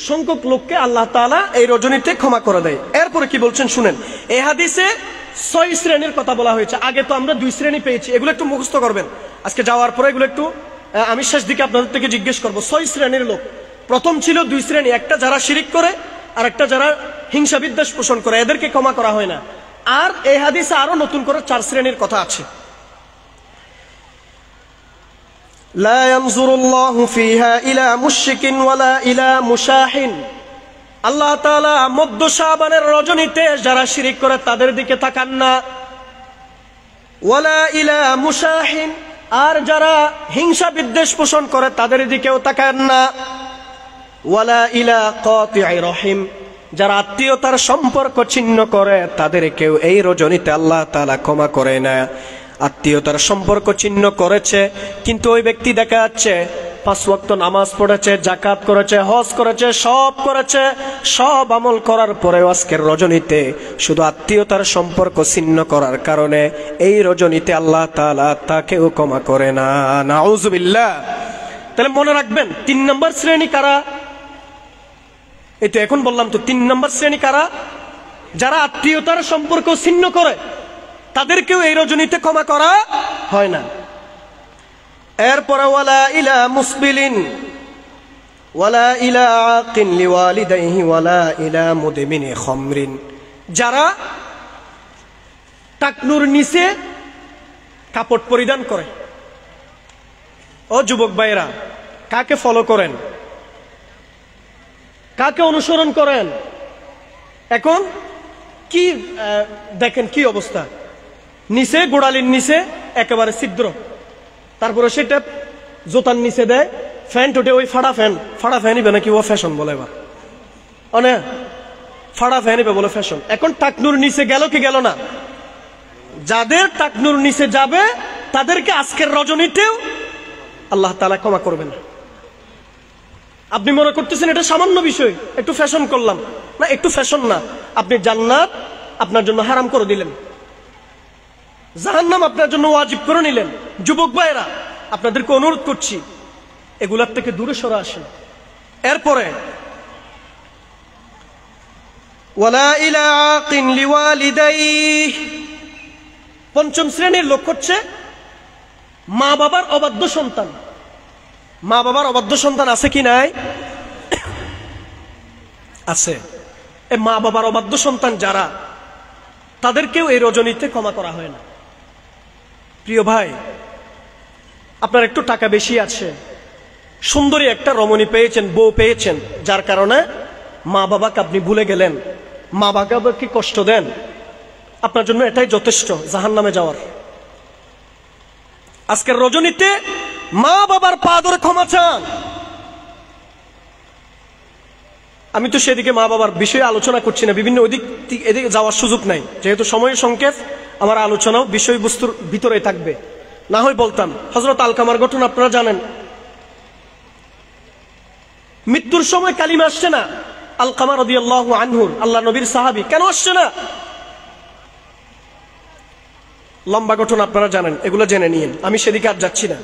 [SPEAKER 1] সংখ্যক লোককে আল্লাহ তাআলা এই রজনীতে ক্ষমা করে দেয়। এরপরে কি বলছেন শুনেন। এই হাদিসে 6 শ্রেণীর কথা বলা হয়েছে। আগে তো আমরা 2 শ্রেণী পেয়েছি, এগুলো একটু মুখস্থ করবেন আজকে যাওয়ার পরে। এগুলো একটু আমি শেষ দিকে আপনাদের থেকে জিজ্ঞেস করবো। 6 শ্রেণীর লোক। প্রথম ছিল 2 শ্রেণী, একটা যারা শিরিক করে আর একটা যারা হিংসা বিদ্বেষ পোষণ করে, এদেরকে ক্ষমা করা হয় না। আর এই হাদিসে আরো নতুন করে 4 শ্রেণীর কথা আছে। লা ইয়ানজুরুল্লাহু ফিহা ইলা মুশরিকিন ওয়ালা ইলা মুশাহিন। আল্লাহ তাআলা মধ্য শাবানের রজনীতে যারা শিরিক করে তাদের দিকে তাকান না। ওয়ালা ইলা মুশাহিন, আর যারা হিংসা বিদ্বেষ পোষণ করে তাদের দিকেও তাকান না। ওয়ালা ইলা কাতি'i রহিম, যারা আত্মীয়তার সম্পর্ক ছিন্ন করে তাদেরকেও এই রজনীতে আল্লাহ তাআলা ক্ষমা করে না। আত্মীয়তার সম্পর্ক ছিন্ন করেছে, কিন্তু ওই ব্যক্তি দেখা যাচ্ছে 5 ওয়াক্ত নামাজ পড়েছে, যাকাত করেছে, হজ করেছে, সব করেছে, সব আমল করার পরেও আজকের রজনীতে শুধু আত্মীয়তার সম্পর্ক ছিন্ন করার কারণে এই রজনীতে আল্লাহ তাআলা তাকেও ক্ষমা করে না। নাউজুবিল্লাহ। তাহলে মনে রাখবেন 3 নম্বর শ্রেণী কারা? এই তো এখন বললাম তো 3 নম্বর শ্রেণী কারা? যারা আত্মীয়তার সম্পর্ক ছিন্ন করে তাদেরকেও এই রজনীতে ক্ষমা করা হয় না। এরপরে ওয়ালা ইলা মুসবিলিন ওয়ালা ইলা আকিন লিওয়ালিদাইহি ওয়ালা ইলা মুদমিনি খামরিন, যারা টাকনুর নিচে কাপড় পরিধান করে। ও যুবক ভাইরা, কাকে ফলো করেন, কাকে অনুসরণ করেন? এখন কি দেখেন কি অবস্থা, নিচে গোড়ালির নিচে একেবারে ছিদ্র, তারপরে সেটা জোতার নিচে দেয়, ফ্যান ওঠে, ওই ফাড়া ফ্যান ইবে নাকি ও ফ্যাশন বলে, এবার অনেক ফাড়া ফ্যান ইবে বলে ফ্যাশন। এখন টাকনুর নিচে গেল কি গেল না? যাদের টাকনুর নিচে যাবে তাদেরকে আজকের রজনীতেও আল্লাহ তাআলা ক্ষমা করবে না। আপনি মনে করতেছেন এটা সামান্য বিষয়, একটু ফ্যাশন করলাম, না একটু ফ্যাশন না, আপনি জান্নাত আপনার জন্য হারাম করে দিলেন, জাহান্নাম আপনার জন্য ওয়াজিব করে নিলেন। যুবক ভাইরা, আপনাদেরকে অনুরোধ করছি এগুলার থেকে দূরে সরে আসেন। এরপরে ওয়ালা ইলা আকিন লিওয়ালিদাইহি, 5ম শ্রেণীর লোক হচ্ছে মা বাবার অবাধ্য সন্তান। মা বাবার অবাধ্য সন্তান আছে কি নাই? আছে। এই মা বাবার অবাধ্য সন্তান যারা, তাদেরকেও এই রজনীতে ক্ষমা করা হয় না। প্রিয় ভাই, আপনার একটু টাকা বেশি আছে, সুন্দরী একটা রমণী পেয়েছেন, বউ পেয়েছেন, যার কারণে মা বাবাকে আপনি ভুলে গেলেন, মা বাবাকে কষ্ট দেন, আপনার জন্য এটাই যথেষ্ট জাহান্নামে যাওয়ার। আজকের রজনীতে মা বাবার পা ধরে ক্ষমা চান। আমি তো সেদিকে মা বাবার বিষয়ে আলোচনা করছি না, বিভিন্ন এদিকে যাওয়ার সুযোগ নাই, যেহেতু সময়ের সংক্ষেপ, আমার আলোচনাও বিষয়বস্তুর ভিতরে থাকবে। না হয় বলতাম, হযরত আলকামার ঘটনা আপনারা জানেন। মৃত্যুর সময় কালিমা আসছে না আলকামা রাদিয়াল্লাহু আনহুর, আল্লাহ নবীর সাহাবী, কেন আসছে না? লম্বা ঘটনা আপনারা জানেন, এগুলো জেনে নিন, আমি সেদিকে আর যাচ্ছি না।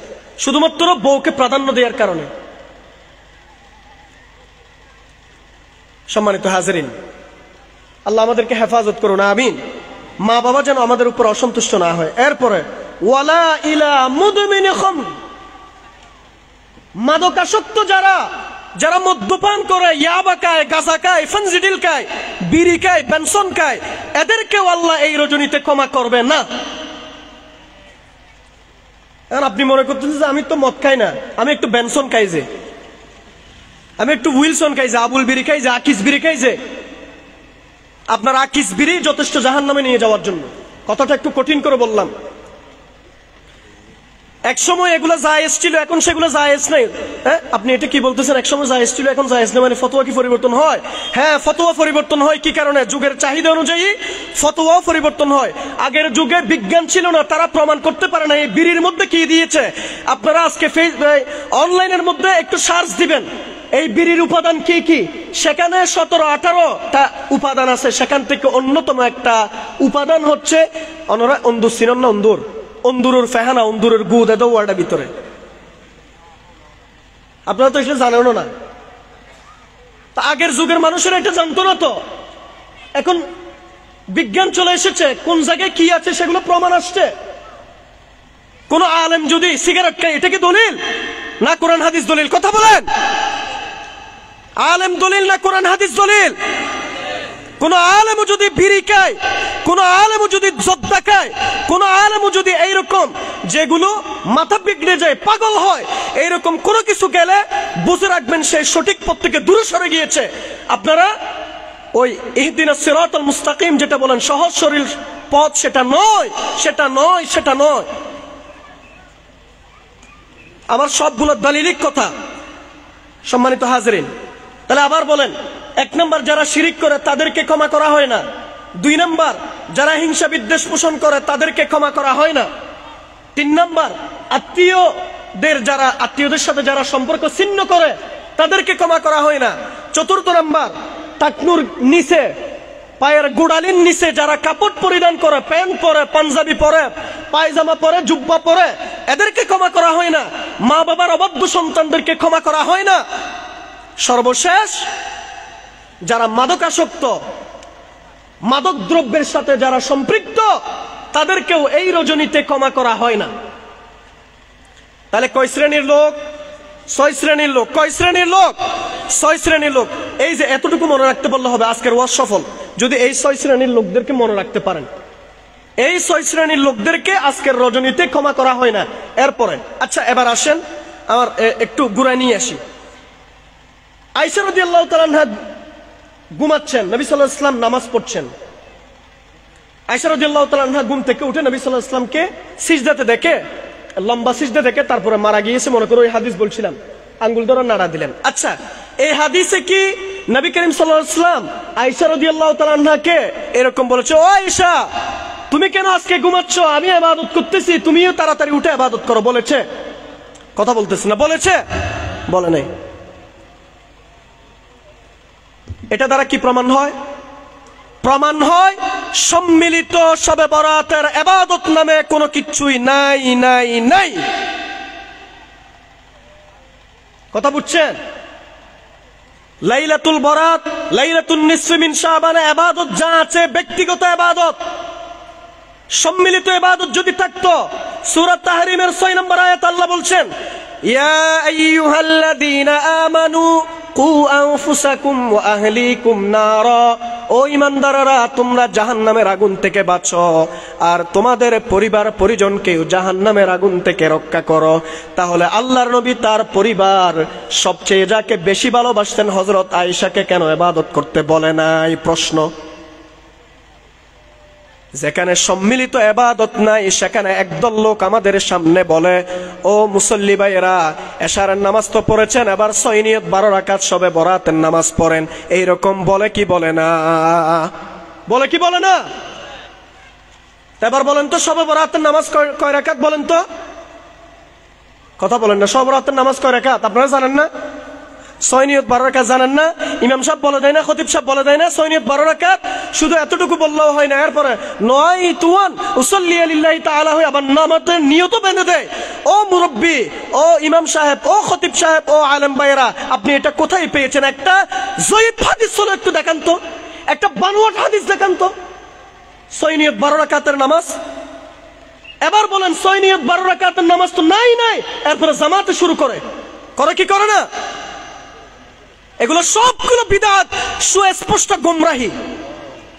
[SPEAKER 1] শুধুমাত্র বউকে প্রাধান্য দেওয়ার কারণে। সম্মানিত হাজিরিন, আল্লাহ আমাদেরকে হেফাজত করুন, আমিন। মা বাবা যেন আমাদের উপর অসন্তুষ্ট না হয়। এরপরে ওয়ালা ইলা মুদমিনি খামর, মাদকাসক্ত যারা, যারা মদ্যপান করে, ইয়াবা খায়, গাঁজা খায়, ফেনজিডিল খায়, বিড়ি খায়, বেনসন খায়, এদেরকেও আল্লাহ এই রজনীতে ক্ষমা করবে না। এখন আপনি মনে করতেছেন যে আমি তো মদ খাই না, আমি একটু বেনসন খাই, যে আমি একটু উইলসন খাই, যে আবুল বিড়ি খাই, যে আকিস বিড়ি খাই, যে আপনার আকিস বিড়ি যথেষ্ট জাহান্নামে নিয়ে যাওয়ার জন্য। কথাটা একটু কঠিন করে বললাম। এক সময় এগুলো জায়েজ ছিল, এখন সেগুলো জায়েজ নাই। হ্যাঁ, আপনি এটা কি বলতেছেন? এক সময় জায়েজ ছিল, এখন জায়েজ নেই, মানে ফতোয়া কি পরিবর্তন হয়? হ্যাঁ, ফতোয়া পরিবর্তন হয়। কি কারণে? যুগের চাহিদা অনুযায়ী ফতোয়াও পরিবর্তন হয়। আগের যুগে বিজ্ঞান ছিল না, তারা প্রমাণ করতে পারে না এই বিড়ির মধ্যে কি দিয়েছে। আপনারা আজকে অনলাইনের মধ্যে একটু সার্চ দিবেন এই বিড়ির উপাদান কি কি, সেখানে 17-18টা উপাদান আছে। সেখান থেকে অন্যতম একটা উপাদান হচ্ছে অন্দুর সিনন না, অন্দুরের ফেহানা, অন্দুরের গুদ, এত ওয়ার্ডের ভিতরে। আপনারা তো এটা জানেনও না। তা আগের যুগের মানুষেরা এটা জানতো না। তো এখন বিজ্ঞান চলে এসেছে, কোন জায়গায় কি আছে সেগুলো প্রমাণ আসছে। কোন আলেম যদি সিগারেট খায়, এটা কি দলিল না কোরআন হাদিস দলিল? কথা বলেন, আলেম দলিল না কোরআন হাদিস দলিল? কোন আলেমও যদি বিড়ি খায়, কোন আলেমও যদি জর্দা খায়, কোন আলেমও যদি এইরকম যেগুলো মাথা বিগড়ে যায়, পাগল হয়, এইরকম কোন কিছু গেলে বুঝে রাখবেন সে সঠিক পথ থেকে দূরে সরে গিয়েছে। আপনারা ওই ইহদিনাস সিরাতাল মুস্তাকিম যেটা বলেন, সহজ সরল পথ, সেটা নয়, সেটা নয়, সেটা নয়। আমার সবগুলো দালিলিক কথা। সম্মানিত হাজরিন, তাহলে আবার বলেন, 1 নম্বর যারা শিরিক করে তাদেরকে ক্ষমা করা হয় না। 2 নম্বর যারা হিংসা বিদ্বেষ পোষণ করে তাদেরকে ক্ষমা করা হয় না। 3 নম্বর আত্মীয়দের সাথে যারা সম্পর্ক ছিন্ন করে তাদেরকে ক্ষমা করা হয় না। 4 নম্বর টাকনুর নিচে, পায়ের গোড়ালির নিচে যারা কাপড় পরিধান করে, প্যান্ট পরে, পাঞ্জাবি পরে, পায়জামা পরে, জুব্বা পরে, এদেরকে ক্ষমা করা হয় না। মা বাবার অবাধ্য সন্তানদেরকে ক্ষমা করা হয় না। সর্বশেষ যারা মাদকাসক্ত, মাদক দ্রব্যের সাথে যারা সম্পৃক্ত, তাদেরকেও এই রজনীতে ক্ষমা করা হয় না। তাহলে কয় শ্রেণীর লোক? 6 শ্রেণীর লোক। কয় শ্রেণীর লোক? 6 শ্রেণীর লোক। এই যে এতটুকু মনে রাখতে বললে হবে, আজকের ওয়াজ সফল যদি এই 6 শ্রেণীর লোকদেরকে মনে রাখতে পারেন। এই 6 শ্রেণীর লোকদেরকে আজকের রজনীতে ক্ষমা করা হয় না। এরপরে আচ্ছা, এবার আসেন আমার একটু ঘুরায় নিয়ে আসি। আয়েশা রাদিয়াল্লাহু তাআলা আনহা ঘুমাচ্ছেন, নবী সাল্লাল্লাহু আলাইহি ওয়াসাল্লাম নামাজ পড়ছেন। আয়েশা রাদিয়াল্লাহু তাআলা আনহা ঘুম থেকে উঠে নবী সাল্লাল্লাহু আলাইহি ওয়াসাল্লামকে সিজদাতে দেখে, লম্বা সিজদা দেখে তারপরে মারা গিয়েছে। মনে করো ওই হাদিস বলছিলাম, আঙ্গুল ধরে নাড়া দিলেন। আচ্ছা, এই হাদিসে কি নবী করিম সাল্লাল্লাহু আলাইহি ওয়াসাল্লাম আয়েশা রাদিয়াল্লাহু তাআলা আনহাকে এরকম বলেছে, ও আয়েশা তুমি কেন আজকে ঘুমাচ্ছ, আমি ইবাদত করতেছি, তুমিও তাড়াতাড়ি উঠে ইবাদত করো, বলেছে? কথা বলতেছ না, বলেছে? বলে নাই। এটা দ্বারা কি প্রমাণ হয়? প্রমাণ হয় সম্মিলিত শবে বরাতের ইবাদত নামে কোনো কিছুই নাই, নাই, নাই। কথা বুঝছেন? লাইলাতুল বরাত, লাইলাতুন নিসফি মিন শাবানে ইবাদত যা আছে ব্যক্তিগত ইবাদত। সম্মিলিত ইবাদত যদি থাকতো, সূরা তাহরিমের 6 নম্বর আয়াত আল্লাহ বলছেন, ইয়া আইয়ুহাল্লাযীনা আমানু কু আনফুসাকুম ওয়া আহলিকুম নারা, ও ঈমানদাররা তোমরা জাহান্নামের আগুন থেকে বাঁচো আর তোমাদের পরিবার পরিজনকে জাহান্নামের আগুন থেকে রক্ষা করো। তাহলে আল্লাহর নবী তার পরিবার সবচেয়ে যাকে বেশি ভালোবাসতেন হযরত আয়েশাকে কেন ইবাদত করতে বলে নাই? প্রশ্ন। যেখানে সম্মিলিত ইবাদত নাই সেখানে একদল লোক আমাদের সামনে বলে, ও মুসল্লি ভাইয়েরা এশারের নামাজ তো পড়েছেন, এবার 6 নিয়ত 12 রাকাত শবে বরাতের নামাজ পড়েন। এইরকম বলে কি বলে না? বলে কি বলে না? এবার বলেন তো শবে বরাতের নামাজ কয় রাকাত বলেন তো? কথা বলেন না। শবে বরাতের নামাজ কয় রাকাত আপনারা জানেন না? 6 নিয়ত 12 রাকাত জানেন না? ইমাম সাহেব বলে দেয় না, খতিব সাহেব বলে দেয় না 6 নিয়ত 12 রাকাত? শুধু এতটুকু বললেও হয় না, এরপরে নয়তুন উসাল্লি লিল্লাহি তাআলা হয়ে আবার নামাজের নিয়তও বেঁধে দেয়। ও মুরব্বি, ও ইমাম সাহেব, ও খতিব সাহেব, ও আলেম ভাইয়েরা, আপনি এটা কোথায় পেয়েছেন? একটা জয়ীফ হাদিস হলো একটু দেখান তো, একটা বানোয়াট হাদিস দেখান তো। 6 নিয়ত 12 রাকাতের নামাজ, এবার বলেন 6 নিয়ত 12 রাকাতের নামাজ তো নাই নাই, এরপরে জামাতে শুরু করে কি করে না? এগুলো সবগুলো বিদআত, সুস্পষ্ট গোমরাহি।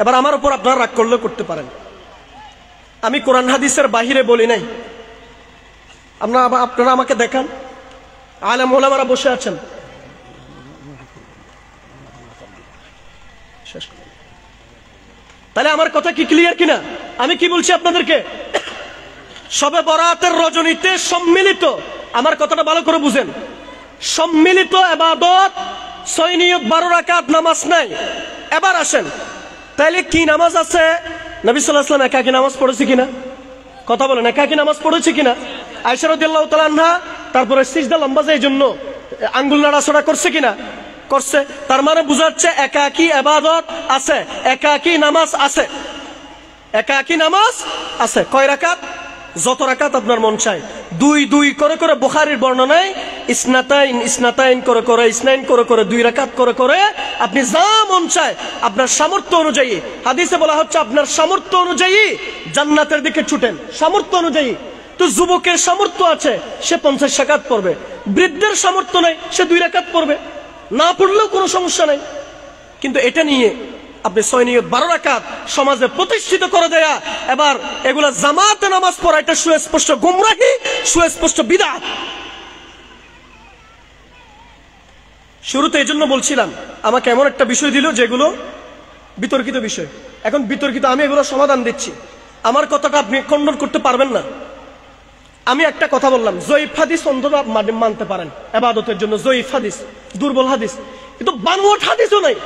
[SPEAKER 1] এবার আমার উপর আপনারা রাগ করলেও করতে পারেন, আমি কোরআন হাদিসের বাহিরে বলি নাই। আপনারা আমাকে দেখান, আলেম ওলামারা বসে আছেন, তাহলে আমার কথা কি ক্লিয়ার কিনা? আমি কি বলছি আপনাদেরকে? শবে বরাতের রজনীতে সম্মিলিত, আমার কথাটা ভালো করে বুঝেন, সম্মিলিত ইবাদত 6 নিয়ত 12 রাকাত নামাজ নাই। এবার আসেন, তাইলে কি নামাজ আছে? নবী সাল্লাল্লাহু আলাইহি ওয়াসাল্লাম একাকী নামাজ পড়েছে কিনা? কথা বলেন, একাকী নামাজ পড়েছে কিনা? আয়েশা রাদিয়াল্লাহু তাআলা আনহা তারপরে সিজদা লম্বা যায় জন্য আঙ্গুল নাড়াছড়া করছে কিনা? করছে। তার মানে বুঝাচ্ছে একাকী ইবাদত আছে, একাকী নামাজ আছে, একাকী নামাজ আছে। কয় রাকাত? যত রাকাত আপনার মন চায়। 2 করে করে বুখারীর বর্ণনায় ইসনাতাইন করে করে 2 রাকাত করে করে আপনি যা মন চায় আপনার সামর্থ্য অনুযায়ী। হাদিসে বলা হচ্ছে আপনার সামর্থ্য অনুযায়ী জান্নাতের দিকে ছুটেন, সামর্থ্য অনুযায়ী। তো যুবকের সামর্থ্য আছে, সে 50 রাকাত পড়বে। বৃদ্ধের সামর্থ্য নাই, সে 2 রাকাত পড়বে, না পড়লেও কোনো সমস্যা নাই। কিন্তু এটা নিয়ে আপনি 6 নিয়ত 12 রাকাত সমাজে প্রতিষ্ঠিত করে দেয়া, এবার এগুলা জামাতে নামাজ পড়া, এটা সুস্পষ্ট গোমরাহি, সুস্পষ্ট বিদআত। শুরুতে এই জন্য বলছিলাম আমাকে এমন একটা বিষয় দিল যেগুলো বিতর্কিত বিষয়। এখন বিতর্কিত, আমি এগুলো সমাধান দিচ্ছি, আমার কথাটা আপনি খণ্ডন করতে পারবেন না। আমি একটা কথা বললাম, জয়ীফ হাদিস অন্তত মানতে পারেন ইবাদতের জন্য, জয়ীফ হাদিস, দুর্বল হাদিস, কিন্তু বানোয়াট হাদিসও নাই।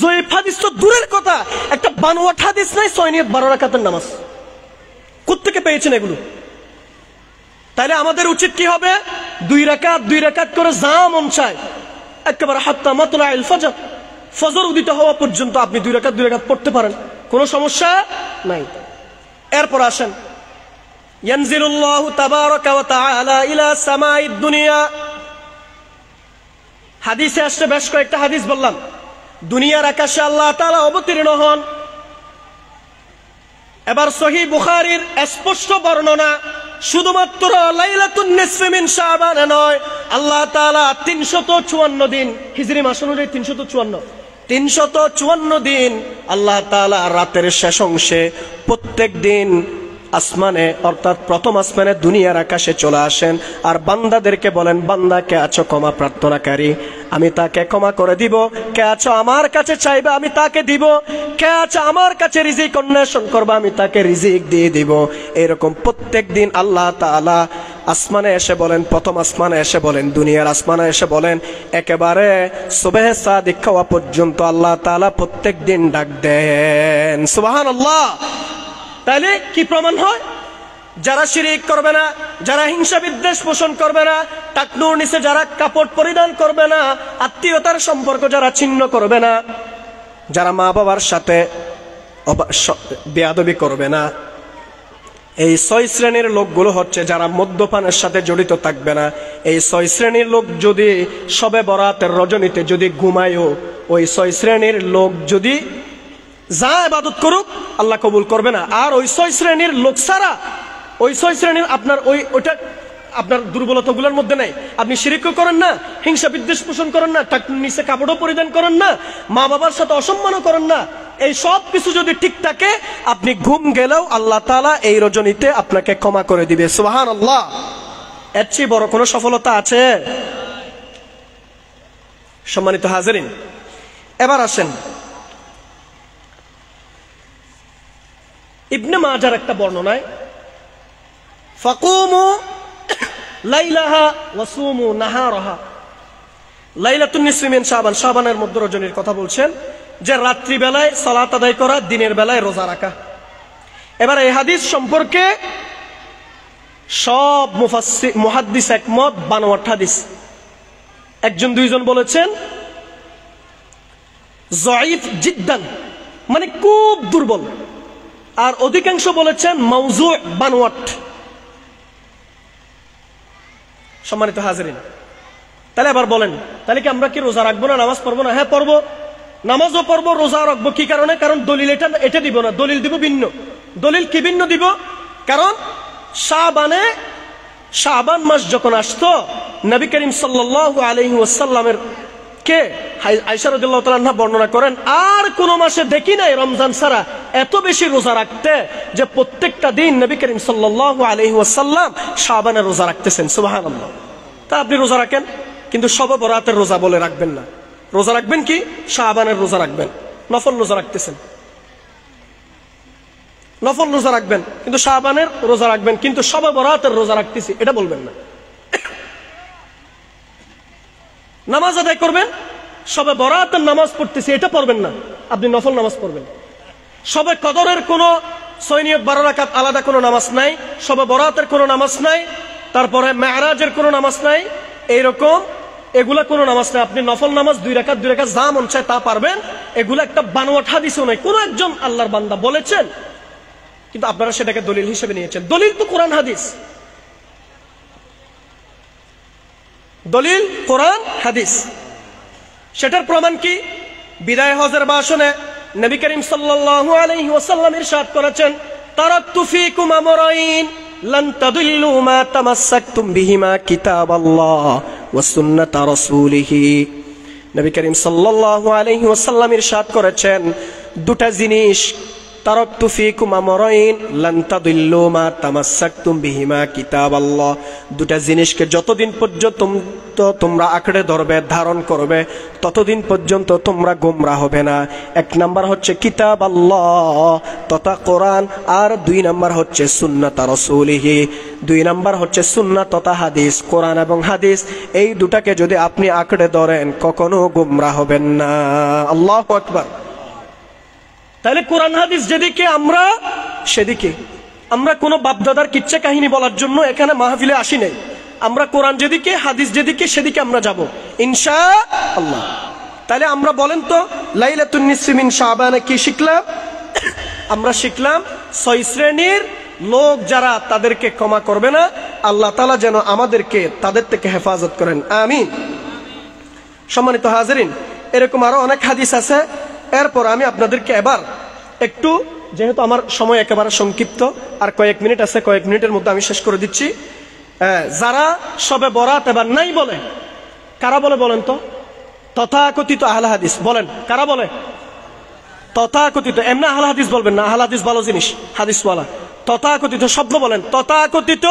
[SPEAKER 1] জয়ীফ হাদিস তো দূরের কথা, একটা বানোয়াট হাদিস নাই 6 নিয়ত 12 রাকাতের নামাজ। কোত্থেকে পেয়েছেন এগুলো? তাইলে আমাদের উচিত কি হবে? 2 রাকাত করে যা মন চায়, একেবারে হাত্তা মাতলাইল ফজর, ফজর উদিত হওয়া পর্যন্ত আপনি 2 রাকাত পড়তে পারেন, কোনো সমস্যা নাই। এরপর আসেন, ইয়ানজিলুল্লাহু তাবারাকা ওয়া তাআলা ইলা সামাইদ দুনিয়া। হাদিসে আসছে, বেশ কয়েকটা হাদিস বললাম, দুনিয়ার আকাশে আল্লাহ তাআলা অবতীর্ণ হন। এবার সহিহ বুখারীর স্পষ্ট বর্ণনা, শুধুমাত্র লাইলাতুন নিসফি মিন শাবান নয়, আল্লাহ তাআলা 354 দিন, হিজরি মাস অনুযায়ী 354 দিন আল্লাহ তাআলা রাতের শেষ অংশে প্রত্যেক দিন আসমানে, অর্থাৎ প্রথম আসমানে দুনিয়ার আকাশে চলে আসেন আর বান্দাদেরকে বলেন, বান্দা কে আছো ক্ষমা প্রার্থনাকারী, আমি তাকে ক্ষমা করে দিব। কে আছো আমার কাছে চাইবে, আমি তাকে দিব। কে আছো আমার কাছে রিজিক অন্বেষণ করবে, আমি তাকে রিজিক দিয়ে দিব। এরকম প্রত্যেক দিন আল্লাহ তাআলা আসমানে এসে বলেন, প্রথম আসমানে এসে বলেন, দুনিয়ার আসমানে এসে বলেন, একেবারে সুবহে সাদিক হওয়া পর্যন্ত আল্লাহ তাআলা প্রত্যেক দিন ডাক দেন। সুবহানাল্লাহ। তাহলে কি প্রমাণ হয়? যারা শিরিক করবে না, যারা হিংসা বিদ্বেষ পোষণ করবে না, টাকনুর নিচে যারা কাপড় পরিধান করবে না, আত্মীয়তার সম্পর্ক যারা ছিন্ন করবে না, যারা মা বাবার সাথে বেয়াদবি করবে না, এই 6 শ্রেণীর লোকগুলো হচ্ছে যারা মদ্যপানের সাথে জড়িত থাকবে না। এই 6 শ্রেণীর লোক যদি শবে বরাতের রজনীতে যদি ঘুমায়ও, ওই 6 শ্রেণীর লোক যদি যা ইবাদত করুক আল্লাহ কবুল করবে না। আর ওই 6 শ্রেণীর লোক ছাড়া, ওই 6 শ্রেণীর আপনার ওইটা আপনার দুর্বলতাগুলোর মধ্যে নাই। আপনি শিরকও করেন না, হিংসা বিদ্বেষ পোষণ করেন না, নিচে কাপড়ও পরিধান করেন না, মা বাবার সাথে অসম্মানও করেন না, এই সব কিছু যদি ঠিক থাকে, আপনি ঘুম গেলেও আল্লাহ তাআলা এই রজনীতে আপনাকে ক্ষমা করে দিবে। সুবহানাল্লাহ। এর চেয়ে বড় কোনো সফলতা আছে? সম্মানিত হাজিরিন, এবার আসেন ইবনে মাজার একটা বর্ণনায়, ফাকুমু লাইলাহা ওয়াসুমু নাহারাহা, লাইলাতুন নিসফি মিন শাবান, শাবানের মধ্য রজনীর কথা বলছেন, যে রাত্রি বেলায় সালাত আদায় করা, দিনের বেলায় রোজা রাখা। এবার এই হাদিস সম্পর্কে সব মুহাদ্দিস একমত, বানোয়াট হাদিস। একজন দুইজন বলেছেন যঈফ জিদ্দান, মানে খুব দুর্বল, আর অধিকাংশ বলেছেন মাউযু, বানোয়াট। সম্মানিত হাজিরিন, তাহলে এবার বলেন, তাহলে কি আমরা কি রোজা রাখবো না, নামাজ পড়বো না? হ্যাঁ পড়বো, নামাজও পড়বো, রোজা রাখবো। কি কারণে? কারণ দলিল এটা দিব না, দলিল দিব ভিন্ন। দলিল কি ভিন্ন দিব? কারণ শাবান মাস যখন আসতো, নবী করিম সাল্লাল্লাহু আলাইহি ওয়াসাল্লামের কে? আয়েশা রাদিয়াল্লাহু তাআলা আনহা বর্ণনা করেন, আর কোন মাসে দেখি নাই রমজান ছাড়া এত বেশি রোজা রাখতে, যে প্রত্যেকটা দিন নবী করিম সাল্লাল্লাহু আলাইহি ওয়াসাল্লাম শাবানের রোজা রাখতেছেন। সুবহানাল্লাহ। তা আপনি রোজা রাখেন, কিন্তু শবে বরাতের রোজা বলে রাখবেন না। রোজা রাখবেন কি? শাবানের রোজা রাখবেন। নফল রোজা রাখতেছেন, নফল রোজা রাখবেন, কিন্তু শাবানের রোজা রাখবেন, কিন্তু শবে বরাতের রোজা রাখতেছি এটা বলবেন না। নামাজ আদায় করবেন, শবে বরাতের নামাজ পড়তেছি এটা পড়বেন না, আপনি নফল নামাজ পড়বেন। শবে কদরের কোনো 6 নিয়ত 12 রাকাত আলাদা কোনো নামাজ নাই, শবে বরাতের কোনো নামাজ নাই, তারপরে মেরাজের কোনো নামাজ নাই, এইরকম এগুলা কোনো নামাজ নাই। আপনি নফল নামাজ 2 রাকাত 2 রাকাত যা মন চায় তা পারবেন। এগুলা একটা বানোয়াট হাদিসও নাই, কোন একজন আল্লাহর বান্দা বলেছেন, কিন্তু আপনারা সেটাকে দলিল হিসেবে নিয়েছেন। দলিল তো কোরআন হাদিস, দলিল কোরআন হাদিস। সেটার প্রমাণ কি? বিদায় হজের ভাষণে নবী করিম সাল্লাল্লাহু আলাইহি ওয়াসাল্লাম ইরশাদ করেছেন, তারাকতু ফীকুম আমরাইন লান তাদিল্লু মা তামাসসাকতুম বিহিমা কিতাবাল্লাহ ওয়া সুন্নাতা রাসূলিহি। নবী করিম সাল্লাল্লাহু আলাইহি ওয়াসাল্লাম ইরশাদ করেছেন, দুটা জিনিস, তারাকতু ফীকুম আমরাইন লান তাদিল্লু মা তামাসসাকতুম বিহিমা কিতাবাল্লাহ, দুটা জিনিসকে যতদিন পর্যন্ত তোমরা আঁকড়ে ধরবে, ধারণ করবে, ততদিন পর্যন্ত তোমরা গোমরা হবে না। 1 নাম্বার হচ্ছে কিতাব আল্লাহ তথা কোরআন, আর 2 নাম্বার হচ্ছে সুন্নাত রাসূলিহি, 2 নাম্বার হচ্ছে সুন্নাত তথা হাদিস। কোরআন এবং হাদিস এই দুটাকে যদি আপনি আঁকড়ে ধরেন কখনো গোমরা হবেন না। আল্লাহু আকবার। তাহলে কোরআন হাদিস যেদিকে আমরা সেদিকে। আমরা কোনো বাপদাদার কিচ্ছা কাহিনী বলার জন্য এখানে মাহফিলে আসি নাই। আমরা কোরআন যেদিকে, হাদিস যেদিকে, সেদিকে আমরা যাব ইনশাআল্লাহ। তাহলে আমরা বলেন তো লাইলাতুন নিসফি মিন শাবানে কি শিখলাম? আমরা শিখলাম 6 শ্রেণীর লোক যারা, তাদেরকে ক্ষমা করবে না। আল্লাহ তাআলা যেন আমাদেরকে তাদের থেকে হেফাজত করেন, আমিন। সম্মানিত হাজিরিন, এরকম আরো অনেক হাদিস আছে। এরপর আমি আপনাদেরকে এবার একটু, যেহেতু আমার সময় একেবারে সংক্ষিপ্ত, আর কয়েক মিনিট আছে, কয়েক মিনিটের মধ্যে আমি শেষ করে দিচ্ছি। যারা শবে বরাত এবার নাই বলে, কারা বলে বলেন তো? তথাকথিত আহলে হাদিস। বলেন কারা বলে? তথাকথিত। এমনি আহলে হাদিস বলবেন না, আহলে হাদিস ভালো জিনিস, হাদিসওয়ালা। তথাকথিত শব্দ বলেন, তথাকথিত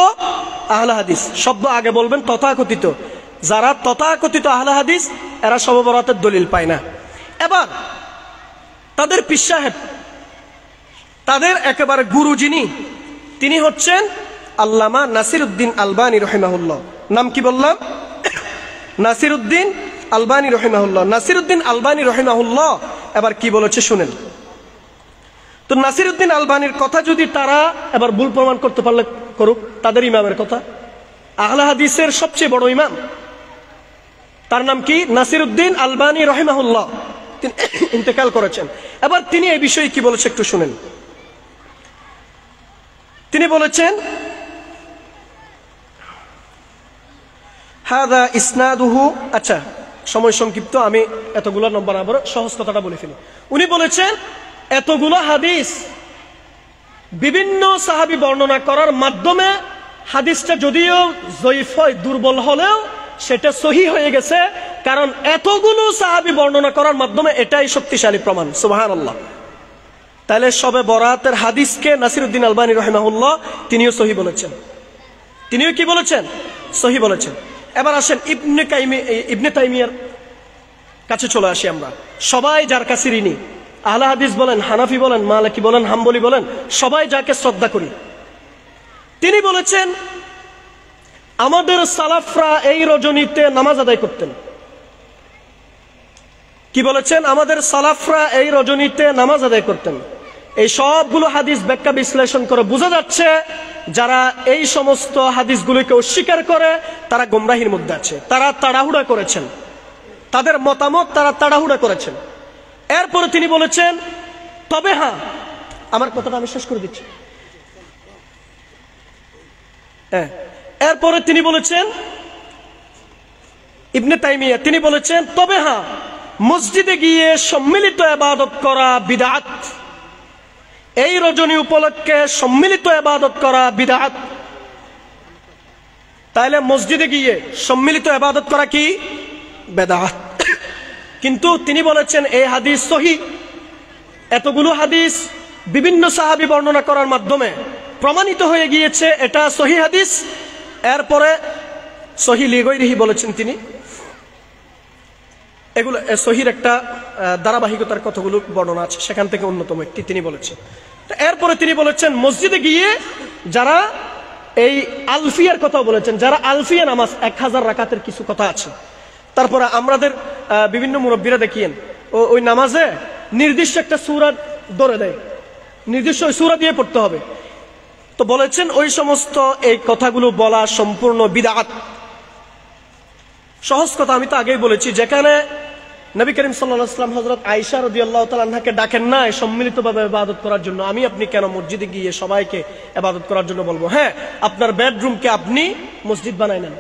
[SPEAKER 1] আহলে হাদিস শব্দ আগে বলবেন, তথাকথিত। যারা তথাকথিত আহলে হাদিস, এরা শবে বরাতের দলিল পায় না। এবার তাদের পীর সাহেব, তাদের একেবারে গুরু যিনি, তিনি হচ্ছেন আল্লামা নাসিরউদ্দিন আলবানী রহিমাহুল্লাহ। নাম কি বললাম? নাসিরউদ্দিন আলবানী রহিমাহুল্লাহ। নাসিরউদ্দিন আলবানী রহিমাহুল্লাহ এবার কি বলেছে শুনেন তো। নাসিরউদ্দিন আলবানীর কথা যদি তারা এবার ভুল প্রমাণ করতে পারলে করুক, তাদের ইমামের কথা, আহলে হাদিসের সবচেয়ে বড় ইমাম, তার নাম কি? নাসিরউদ্দিন আলবানী রহিমাহুল্লাহ। তিনি ইন্তেকাল করেছেন। এবার তিনি এই বিষয়ে কি বলেছে একটু শুনেন। তিনি বলেছেন, হাদা ইসনাদুহু। আচ্ছা, সময় সংক্ষিপ্ত, আমি এতগুলো নম্বর আবার সহজ কথাটা বলে ফেলি। উনি বলেছেন, এতগুলো হাদিস বিভিন্ন সাহাবী বর্ণনা করার মাধ্যমে হাদিসটা যদিও জয়ীফ হয়, দুর্বল হলেও সেটা সহি হয়ে গেছে, কারণ এতগুলো সাহাবী বর্ণনা করার মাধ্যমে এটাই শক্তিশালী প্রমাণ। সুবহানাল্লাহ। তাহলে শবে বরাতের হাদিসকে নাসিরউদ্দিন আলবানী রাহিমাহুল্লাহ তিনিও সহি বলেছেন। তিনিও কি বলেছেন? সহি বলেছেন। এবার আসেন ইবনে তাইমিয়ার কাছে চলে আসি আমরা। সবাই যার কাছে ঋণী, আহলে হাদিস বলেন, হানাফি বলেন, মালিকি বলেন, হাম্বলি বলেন, সবাই যাকে শ্রদ্ধা করি, তিনি বলেছেন, আমাদের সালাফরা এই রজনীতে নামাজ আদায় করতেন। কি বলেছেন? আমাদের সালাফরা এই রজনীতে নামাজ আদায় করতেন। এই সবগুলো হাদিস ব্যাখ্যা বিশ্লেষণ করে বোঝা যাচ্ছে, যারা এই সমস্ত হাদিসগুলোকে অস্বীকার করে তারা গোমরাহির মধ্যে আছে, তারা তাড়াহুড়া করেছেন, তাদের মতামত তারা তাড়াহুড়া করেছেন। এরপরে তিনি বলেছেন, তবে হ্যাঁ, আমার কথাটা আমি শেষ করে দিচ্ছি। হ্যাঁ, এরপরে তিনি বলেছেন, ইবনে তাইমিয়া তিনি বলেছেন, তবে হ্যাঁ, মসজিদে গিয়ে সম্মিলিত ইবাদত করা বিদআত। এই রজনী উপলক্ষে সম্মিলিত ইবাদত করা বিদআত। তাহলে মসজিদে গিয়ে সম্মিলিত ইবাদত করা কি? বিদআত। কিন্তু তিনি বলেছেন এই হাদিস সহিহ। এতগুলো হাদিস বিভিন্ন সাহাবী বর্ণনা করার মাধ্যমে প্রমাণিত হয়ে গিয়েছে এটা সহিহ হাদিস। এরপরে সহিহ লিগাইরিহি বলেছেন তিনি। এগুলো সহির একটা ধারাবাহিকতার কতগুলো বর্ণনা আছে, সেখান থেকে অন্যতম একটি তিনি বলেছেন। এরপরে তিনি বলেছেন মসজিদে গিয়ে যারা এই আলফিয়ার কথা বলেছেন, যারা আলফিয়া নামাজ 1000 রাকাতের কিছু কথা আছে। তারপরে আমাদের বিভিন্ন মুরব্বীরা দেখিয়েন ওই নামাজে নির্দিষ্ট একটা সূরা ধরে দেয়, নির্দিষ্ট ওই সূরা দিয়ে পড়তে হবে। তো বলেছেন ওই সমস্ত এই কথাগুলো বলা সম্পূর্ণ বিদআত। সহজ কথা আমি তো আগেই বলেছি, যেখানে নবী করিম সাল্লাল্লাহু আলাইহি ওয়াসাল্লাম হযরত আয়েশা রাদিয়াল্লাহু তাআলা আনহাকে ডাকেন না সম্মিলিতভাবে ইবাদত করার জন্য, আমি আপনি কেন মসজিদে গিয়ে সবাইকে ইবাদত করার জন্য বলবো? হ্যাঁ, আপনার বেডরুমকে আপনি মসজিদ বানায় নেন,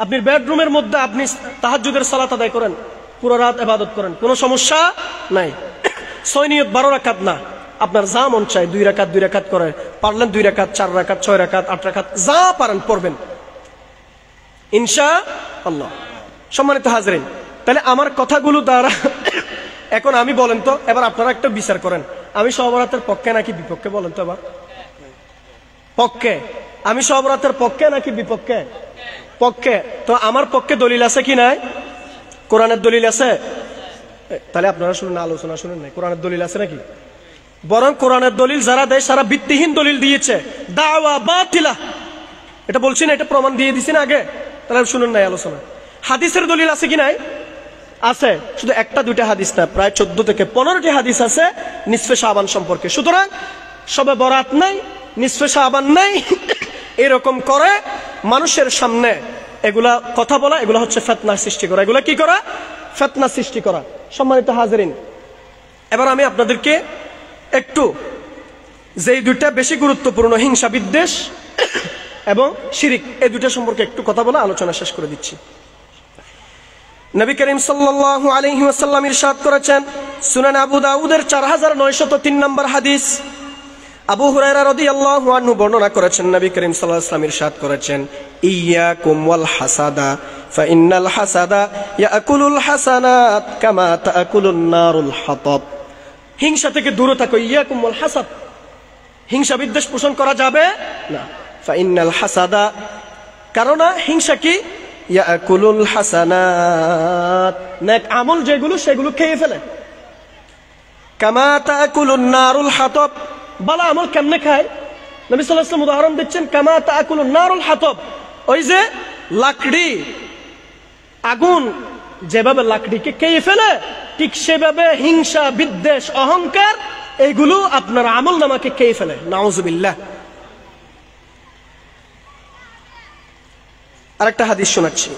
[SPEAKER 1] আপনি বেডরুমের মধ্যে আপনি তাহাজ্জুদের সালাত আদায় করেন, পুরো রাত ইবাদত করেন, কোনো সমস্যা নাই। 6 নিয়ত 12 রাকাত না, আপনার যা মন চায় 2 রাকাত 2 রাকাত করে পারলেন, 2 রাকাত 4 রাকাত 6 রাকাত 8 রাকাত যা পারেন পড়বেন ইনশাআল্লাহ। সম্মানিত হাজরিন, তাহলে আমার কথাগুলো দ্বারা এখন আমি বলেন তো, এবার আপনারা একটা বিচার করেন, আমি সহবরাতের পক্ষে নাকি বিপক্ষে? বলেন তো এবার। পক্ষে। আমি সহবরাতের পক্ষে নাকি বিপক্ষে? পক্ষে। তো আমার পক্ষে দলিল আছে কি নাই? কোরআনের দলিল আছে। তাহলে আপনারা শুনুন, আলোচনা শুনুন না, কোরআনের দলিল আছে নাকি? বরং কোরআনের দলিল যারা দেয় সারা ভিত্তিহীন দলিল দিয়েছে, দাওয়া বাতিলা, এটা বলছি না, এটা প্রমাণ দিয়ে দিছি না আগে। তাহলে শুনুন নাই আলোচনা। হাদিসের দলিল আছে কি নাই? আছে। শুধু একটা দুইটা হাদিস না, প্রায় 14 থেকে 15টি হাদিস আছে নিসফে শাবান সম্পর্কে। সুতরাং সবে বরাত নাই, নিসফে শাবান নাই, এরকম করে মানুষের সামনে এগুলা কথা বলা, এগুলা হচ্ছে ফিতনা সৃষ্টি করা। এগুলা কি করা? ফিতনা সৃষ্টি করা। সম্মানিত হাজরিন, এবার আমি আপনাদেরকে একটু যেই দুইটা বেশি গুরুত্বপূর্ণ, হিংসা বিদ্বেষ এবং শিরিক, এই দুইটা সম্পর্কে একটু কথা বলে আলোচনা শেষ করে দিচ্ছি। নবী করিম সাল্লাল্লাহু আলাইহি ওয়াসাল্লাম ইরশাদ করেছেন, সুনান আবু দাউদের 4903 নম্বর হাদিস, আবু হুরায়রা রাদিয়াল্লাহু আনহু বর্ণনা করেছেন, নবী করিম সাল্লাল্লাহু আলাইহি ওয়াসাল্লাম ইরশাদ করেছেন, ইয়াকুম ওয়াল হাসাদা ফাইন্নাল হাসাদা ইয়াকুলুল হাসানাত কামা তাকুলুন নারুল হাতাব। হিংসা থেকে দূরে থাকো। ইয়াকুম ওয়াল হাসাদ, হিংসা বিদ্বেষ পোষণ করা যাবে না। ফাইন্নাল হাসাদা, কারণ হিংসা কি? ইয়াকুলুল হাসানাত, নেক আমল যেগুলো সেগুলো খেয়ে ফেলে। কামা তাকুলুন নারুল হাতাব, বালা আমল কেমনে খায়? নবী সাল্লাল্লাহু আলাইহি ওয়াসাল্লাম উদাহরণ দিচ্ছেন, কামা তাকুলুন নারুল হাতাব, ওই যে লাকড়ি, আগুন যেভাবে লাকড়িকে খেয়ে ফেলে, ঠিক সেভাবে হিংসা বিদ্বেষ অহংকার এইগুলো আপনার আমল নামাকে খেয়ে ফেলে। নাউজুবিল্লাহ। আরেকটা হাদিস শোনাচ্ছি।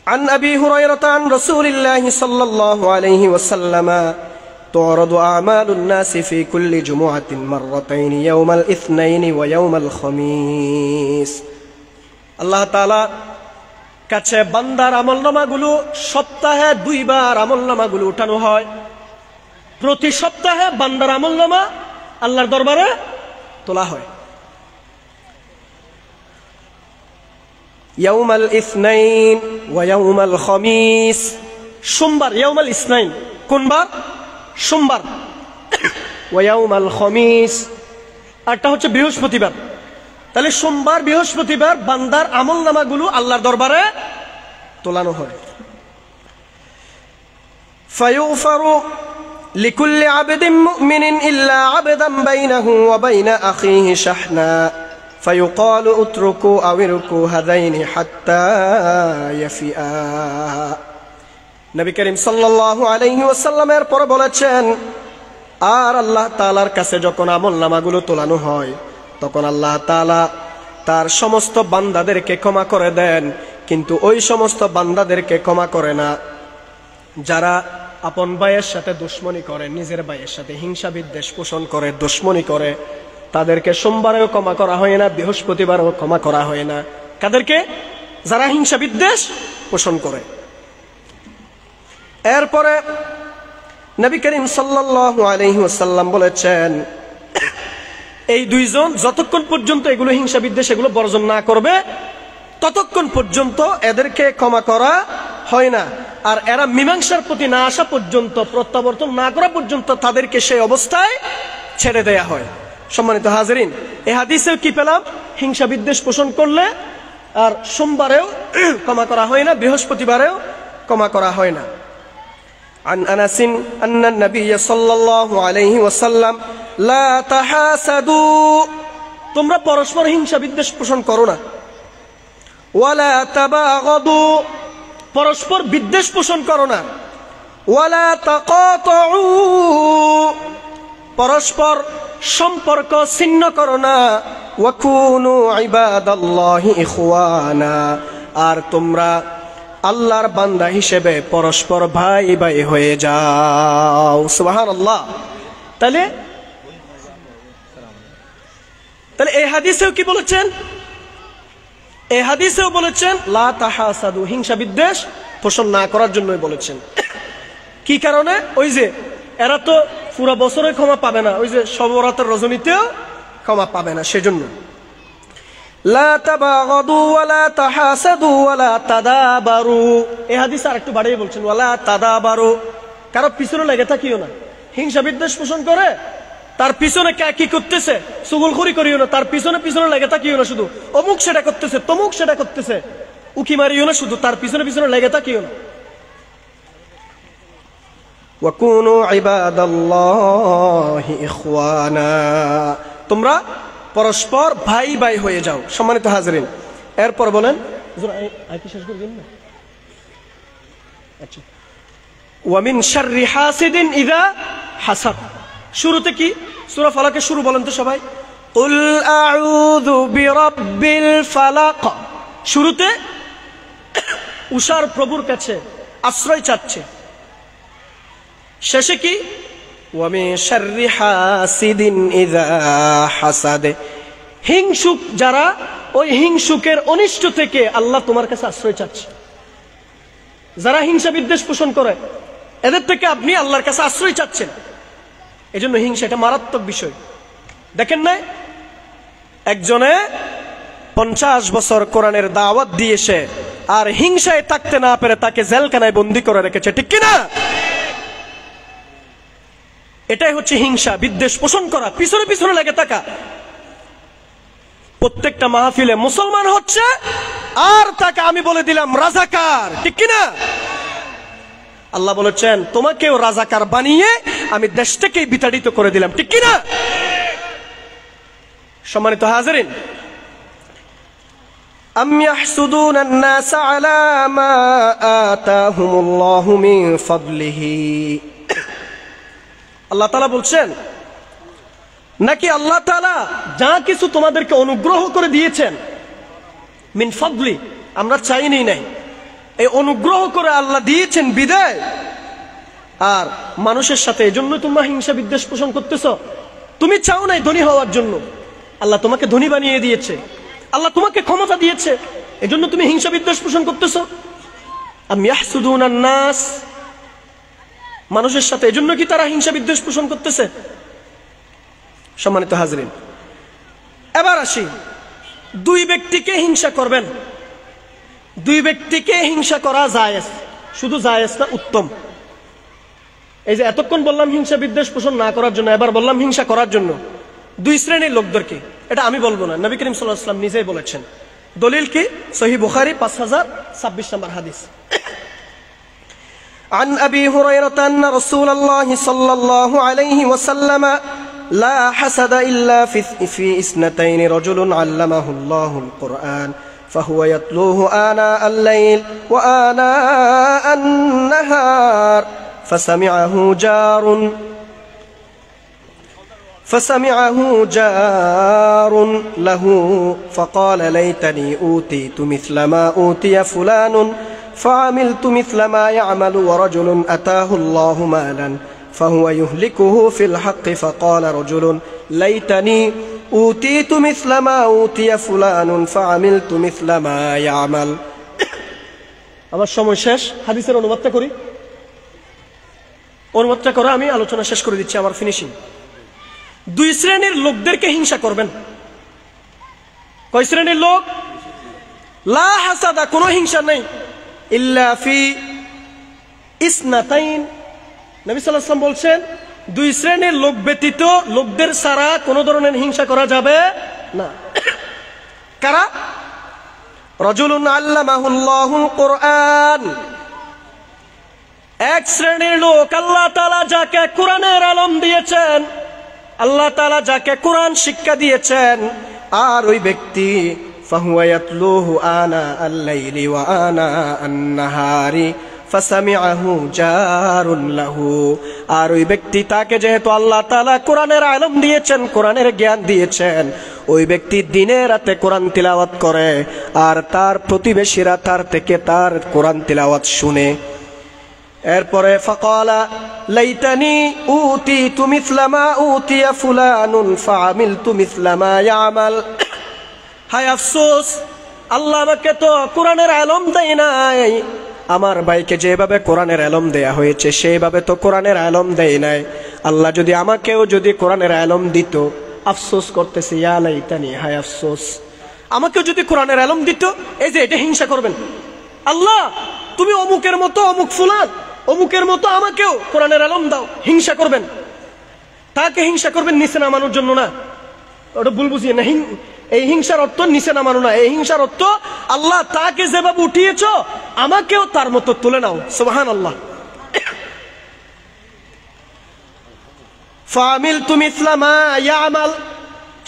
[SPEAKER 1] عن أبي هريرة عن رسول الله صلى الله عليه وسلم تعرض أعمال الناس في كل جمعة مرتين يوم الاثنين ويوم الخميس। আল্লাহ তাআলা কাছে বান্দার আমলনামাগুলো সপ্তাহে 2 বার আমলনামাগুলো উঠানো হয়। প্রতি সপ্তাহে বান্দার আমলনামা আল্লাহর দরবারে তোলা হয়। ইয়াউমাল ইসনাইন ওয়া ইয়াউমাল খামিস, সোমবার ইয়াউমাল ইসনাইন, কোন বার? সোমবার। ওয়া ইয়াউমাল খামিস, আরটা হচ্ছে বৃহস্পতিবার। তাহলে সোমবার বৃহস্পতিবার বান্দার আমলনামাগুলো আল্লাহর দরবারে তোলানো হয়। ফায়ুফারু লিকুল্লি আবদিন মুমিনিন ইল্লা আবদান বাইনাহু ওয়া বাইনা আখিহি শাহনা ফায়ুকালু উতরুকু আও ইরকু হাদাইনি হাত্তা ইয়াফিআ। নবী করিম সাল্লাল্লাহু আলাইহি ওয়াসাল্লামের পর বলেছেন, আর আল্লাহ তাআলার কাছে যখন আমলনামাগুলো তোলানো হয় তখন আল্লাহ তাআলা তার সমস্ত বান্দাদেরকে ক্ষমা করে দেন, কিন্তু ওই সমস্ত বান্দাদেরকে ক্ষমা করে না যারা আপন ভাইয়ের সাথে দুশমনি করে, নিজের ভাইয়ের সাথে হিংসা বিদ্বেষ পোষণ করে, দুশমনি করে, তাদেরকে সোমবারেও ক্ষমা করা হয় না, বৃহস্পতিবারেও ক্ষমা করা হয় না। কাদেরকে? যারা হিংসা বিদ্বেষ পোষণ করে। এরপরে নবী করিম সাল্লাল্লাহু আলাইহি ওয়াসাল্লাম বলেছেন, এই দুইজন যতক্ষণ পর্যন্ত এগুলো হিংসা বিদ্বেষ এগুলো বর্জন না করবে ততক্ষণ পর্যন্ত এদেরকে ক্ষমা করা হয় না। আর এরা মীমাংসার প্রতি না আসা পর্যন্ত, প্রত্যাবর্তন না করা পর্যন্ত তাদেরকে সেই অবস্থায় ছেড়ে দেয়া হয়। সম্মানিত হাজেরিন, এই হাদিসেও কি পেলাম? হিংসা বিদ্বেষ পোষণ করলে আর সোমবারেও ক্ষমা করা হয় না, বৃহস্পতিবারেও ক্ষমা করা হয় না। عن أنس أن النبي صلى الله عليه وسلم لا تحاسدوا তোমরা পরস্পর হিংসা বিদ্বেষ পোষণ করো না। ওয়ালা তাবাগাদু পরস্পর বিদ্বেষ পোষণ করো না। ওয়ালা তাকাতাউ পরস্পর সম্পর্ক ছিন্ন করো না। ওয়াকুনু ইবাদাল্লাহি ইখওয়ানা আর তোমরা আল্লাহর বান্দা হিসেবে পরস্পর ভাই ভাই হয়ে যাও। সুবহানাল্লাহ। তাহলে এই হাদিসেও কি বলেছেন? এই হাদিসেও বলেছেন লা তাহাসাদু, হিংসা বিদ্বেষ পোষণ না করার জন্যই বলেছেন। কি কারণে? ওই যে এরা তো পুরো বছরে ক্ষমা পাবে না, ওই যে শবে বরাতের রজনীতেও ক্ষমা পাবে না, সেজন্য। লা তাবাগাদু ওয়ালা তাহাসাদু ওয়ালা তাদাবারু, এই হাদিস আর একটু বাড়িয়ে বলছেন ওয়ালা তাদাবারু, কারো পিছনে লেগে থাকিও না। হিংসা বিদ্বেষ পোষণ করে তার পিছনে কে কি করতেছে চুগলখড়ি করিও না, তার পিছনে পিছনে লেগে থাকিও না, শুধু অমুক সেটা করতেছে তমুক সেটা করতেছে উকি মারিও না, শুধু তার পিছনে পিছনে লেগে থাকিও না। ওয়াকুনু ইবাদাল্লাহি ইখওয়ানা, তোমরা পরস্পর ভাই ভাই হয়ে যাও। সম্মানিত হাজরিন, এরপর বলেন শেষ করে দিন না। আচ্ছা, ওয়া মিন শাররি হাসিদিন ইযা হাসাদ, শুরুতে কি? সূরা ফালাকের শুরু বলেন তো সবাই, কুল আউযু বিরাব্বিল ফালাক, শুরুতে উষার প্রভুর কাছে আশ্রয় চাচ্ছে। শেষে কি? ওয়া মিন শাররি হাসিদিন ইযা হাসাদ, হিংসুক যারা, ওই হিংসুকের অনিষ্ট থেকে আল্লাহ তোমার কাছে আশ্রয় চাচ্ছে। যারা হিংসা বিদ্বেষ পোষণ করে এদের থেকে আপনি আল্লাহর কাছে আশ্রয় চাচ্ছেন। এজন্য হিংসা এটা মারাত্মক বিষয়। দেখেন না, একজনে 50 বছর কোরআনের দাওয়াত দিয়েছে আর হিংসায় থাকতে না পেরে তাকে জেলখানায় বন্দী করে রেখেছে, ঠিক কিনা? এটাই হচ্ছে হিংসা বিদ্বেষ পোষণ করা, পিছনে পিছনে লেগে থাকা। প্রত্যেকটা মাহফিলে মুসলমান হচ্ছে আর তাকে আমি বলে দিলাম রাজাকার, ঠিক কিনা? আল্লাহ বলেছেন তোমাকেও রাজাকার বানিয়ে আমি দেশ থেকেই বিতাড়িত করে দিলাম, ঠিক কিনা? সম্মানিত হাজিরিন, আম ইয়াহসুদুনা আন-নাস আলা মা আতাহুমুল্লাহু মিন ফাদলিহি, আল্লাহ তাআলা বলছেন নাকি আল্লাহ তাআলা যা কিছু তোমাদেরকে অনুগ্রহ করে দিয়েছেন, মিন ফাদলি, আমরা চাইনি নাই, এই অনুগ্রহ করে আল্লাহ দিয়েছেন বিদায়, আর মানুষের সাথে এজন্য তোমরা হিংসা বিদ্বেষ পোষণ করতেছ। তুমি চাও নাই ধনী হওয়ার জন্য, আল্লাহ তোমাকে ধনী বানিয়ে দিয়েছে, আল্লাহ তোমাকে ক্ষমতা দিয়েছে, এজন্য তুমি হিংসা বিদ্বেষ পোষণ করতেছ। আম ইয়াহসুদুনা আন-নাস, মানুষের সাথে এজন্য কি তারা হিংসা বিদ্বেষ পোষণ করতেছে? সম্মানিত হাজরিন, এবার আসি, দুই ব্যক্তিকে হিংসা করবেন, দুই ব্যক্তিকে হিংসা করা জায়েজ, শুধু জায়েজ না, উত্তম। এই যে এতক্ষণ বললাম হিংসা বিদ্বেষ পোষণ না করার জন্য, এবার বললাম হিংসা করার জন্য। দুই শ্রেণীর লোকদেরকে, এটা আমি বলবো না, নবী করিম সাল্লাল্লাহু আলাইহি ওয়াসাল্লাম নিজেই বলেছেন। দলিল কি? সহিহ বুখারী 5026 নম্বর হাদিস। عن أبي هريرة أن رسول الله صلى الله عليه وسلم لا حسد إلا في اثنتين، رجل علمه الله القرآن فهو يتلوه آناء الليل وآناء النهار فسمعه جار له فقال ليتني أوتيت مثل ما أوتي فلان فعملت مثل ما يعمل، ورجل أتاه الله مالا فهو يهلكه في الحق فقال رجل ليتني أوتيت مثل ما أوتي فلان فعملت مثل ما يعمل। আমার সময় শেষ, হাদিসের অনুবাদটা করি, অনুবাদটা করে আমি আলোচনা শেষ করে দিচ্ছি, আমার ফিনিশিং। দুই শ্রেণীর লোকদেরকে হিংসা করবেন। কয় শ্রেণীর লোক? লা হাসাদা, কোনো হিংসা নেই, ইল্লা ফি ইসনাতাইন, নবী সাল্লাল্লাহু আলাইহি ওয়াসাল্লাম বলছেন 2 শ্রেণীর লোক ব্যতীত লোকদের ছাড়া কোনো ধরনের হিংসা করা যাবে না। কারা? রাজুলুন আল্লামাহুল্লাহুল কোরআন, এক শ্রেণীর লোক আল্লাহ তাআলা যাকে কোরআনের ইলম দিয়েছেন, আল্লাহ তাআলা যাকে কোরআন শিক্ষা দিয়েছেন, আর ওই ব্যক্তি ফাহুয়া ইয়াতলুহু আনা আল-লাইলি ওয়া আনা আন-নাহারি ফাসামিআহু জারুন লাহু, আর ওই ব্যক্তি তাকে যেহেতু আল্লাহ তাআলা কোরআনের ইলম দিয়েছেন, কোরআনের জ্ঞান দিয়েছেন, ওই ব্যক্তি দিনে রাতে কোরআন তিলাওয়াত করে, আর তার প্রতিবেশীরা তার থেকে তার কোরআন তিলাওয়াত শুনে। এরপরে ফাকালা লাইতানি উতিতু মিসলা মা উতিয়া ফুলানুন ফাআমিলতু মিসলা মা ইয়ামাল, হায় আফসোস, আল্লাহ আমাকে তো কোরআনের ইলম দেয় নাই, আমার ভাইকে যেভাবে কোরআনের ইলম দেয়া হয়েছে সেইভাবে তো কোরআনের ইলম দেয় নাই। আল্লাহ যদি আমাকেও যদি কোরআনের ইলম দিত, আফসোস করতেছে, ইয়া লাইতানি, হায় আফসোস, আমাকেও যদি কোরআনের ইলম দিত। এই যে এটা হিংসা করবেন, আল্লাহ তুমি অমুকের মতো অমুক ফুলান অমুকের মতো আমাকেও কোরআনের ইলম দাও, হিংসা করবেন। তাকে হিংসা করবেন নিচে নামানোর জন্য না, ওটা ভুল বুঝিয়ে না। এই হিংসার অর্থ নিচে নামানো না, এই হিংসার অর্থ আল্লাহ তাকে যেভাবে উঠিয়েছ আমাকেও তার মতো তুলে নাও। সুবহানাল্লাহ। ফাআমিলতু মিসলা মা ইয়ামাল,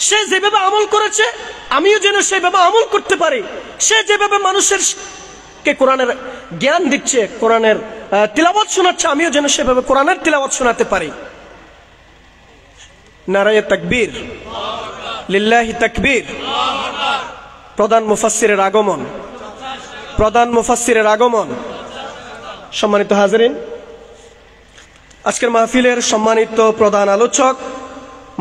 [SPEAKER 1] সে যেভাবে আমল করেছে আমিও যেন সেভাবে আমল করতে পারি। সে যেভাবে মানুষের কে কোরআনের জ্ঞান দিচ্ছে, কোরআনের তিলাওয়াত শোনাচ্ছে, আমিও যেন সেভাবে কোরআনের তিলাওয়াত শোনাতে পারি। নারায়ে তাকবীর, লিল্লাহি তাকবীর। প্রধান মুফাসসিরের আগমন, প্রধান মুফাসসিরের আগমন। সম্মানিত হাজিরিন, আজকের মাহফিলের সম্মানিত প্রধান আলোচক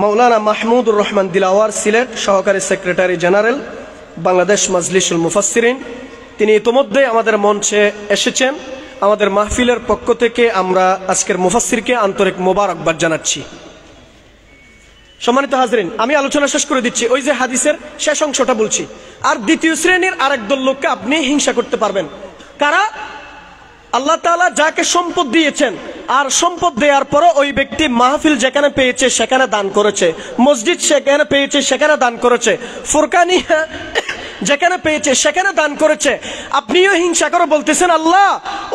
[SPEAKER 1] মাওলানা মাহমুদুর রহমান দিলাওয়ার, সিলেট সহকারী সেক্রেটারি জেনারেল বাংলাদেশ মাজলিসুল মুফাসসিরিন, তিনি ইতোমধ্যে আমাদের মঞ্চে এসেছেন। আমাদের মাহফিলের পক্ষ থেকে আমরা আজকের মুফাসসিরকে আন্তরিক মোবারকবাদ জানাচ্ছি। সম্মানিত হাজিরিন, আমি আলোচনা শেষ করে দিচ্ছি। ওই যে হাদিসের শেষ অংশটা বলছি। আর দ্বিতীয় শ্রেণীর আরেক দল লোককে আপনি হিংসা করতে পারবেন। কারা? আল্লাহ তাআলা যাকে সম্পদ দিয়েছেন, আর সম্পদ দেওয়ার পরও ওই ব্যক্তি মাহফিল যেখানে পেয়েছে সেখানে দান করেছে, মসজিদ সেখানে পেয়েছে সেখানে দান করেছে, ফুরকানিয়া যেখানে পেয়েছে সেখানে দান করেছে। আপনিও হিংসা করে বলতেছেন, আল্লাহ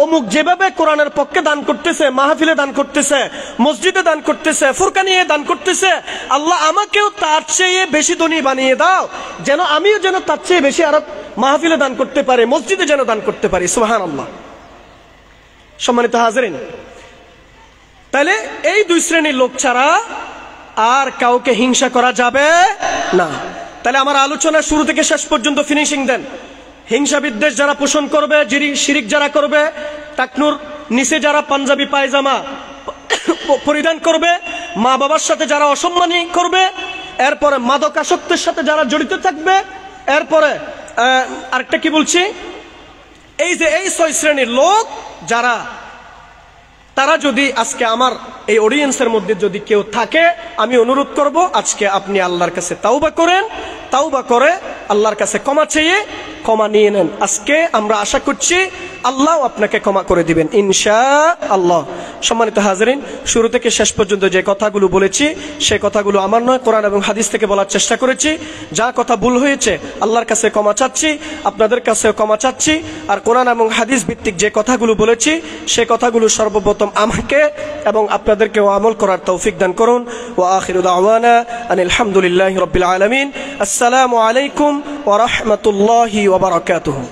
[SPEAKER 1] অমুক যেভাবে কোরআনের পক্ষে দান করতেছে, মাহফিলে দান করতেছে, মসজিদে দান করতেছে, ফুরকানিয়ে দান করতেছে, আল্লাহ আমাকেও তার চেয়ে বেশি ধনী বানিয়ে দাও, যেন আমিও যেন তার চেয়ে বেশি আরো মাহফিলে দান করতে পারি, মসজিদে যেন দান করতে পারি। সুবহানাল্লাহ। সম্মানিত হাজিরিন, তাহলে এই 2 শ্রেণীর লোক ছাড়া আর কাউকে হিংসা করা যাবে না। তাহলে আমার আলোচনা শুরু থেকে শেষ পর্যন্ত ফিনিশিং দেন। হিংসা বিদ্বেষ যারা পোষণ করবে, শিরিক যারা করবে, টাকনুর নিচে যারা পাঞ্জাবি পায়জামা পরিধান করবে, মা বাবার সাথে যারা অসম্মানী করবে, এরপরে মাদকাসক্তের সাথে যারা জড়িত থাকবে, এরপরে আরেকটা কি বলছি, এই যে এই 6 শ্রেণীর লোক যারা, তারা যদি আজকে আমার এই অডিয়েন্সের মধ্যে যদি কেউ থাকে, আমি অনুরোধ করব আজকে আপনি আল্লাহর কাছে তাওবা করেন, তাওবা করে আল্লাহর কাছে ক্ষমা চেয়ে ক্ষমা নিয়ে নেন। আজকে আমরা আশা করছি আল্লাহ আপনাকে ক্ষমা করে দিবেন ইনশাআল্লাহ। সম্মানিত হাজিরিন, শুরু থেকে শেষ পর্যন্ত যে কথাগুলো বলেছি সেই কথাগুলো আমার নয়, কোরআন এবং হাদিস থেকে বলার চেষ্টা করেছি। যা কথা ভুল হয়েছে আল্লাহর কাছে ক্ষমা চাচ্ছি, আপনাদের কাছেও ক্ষমা চাচ্ছি। আর কোরআন এবং হাদিস ভিত্তিক যে কথাগুলো বলেছি সে কথাগুলো সর্বপ্রথম আমাকে এবং আপনাদেরকেও আমল করার তৌফিক দান করুন। ওয়া আখিরু দাওয়ানা আনিল হামদুলিল্লাহি রাব্বিল আলামিন। আসসালামু আলাইকুম ওয়া রাহমাতুল্লাহি ওয়া বারাকাতুহু।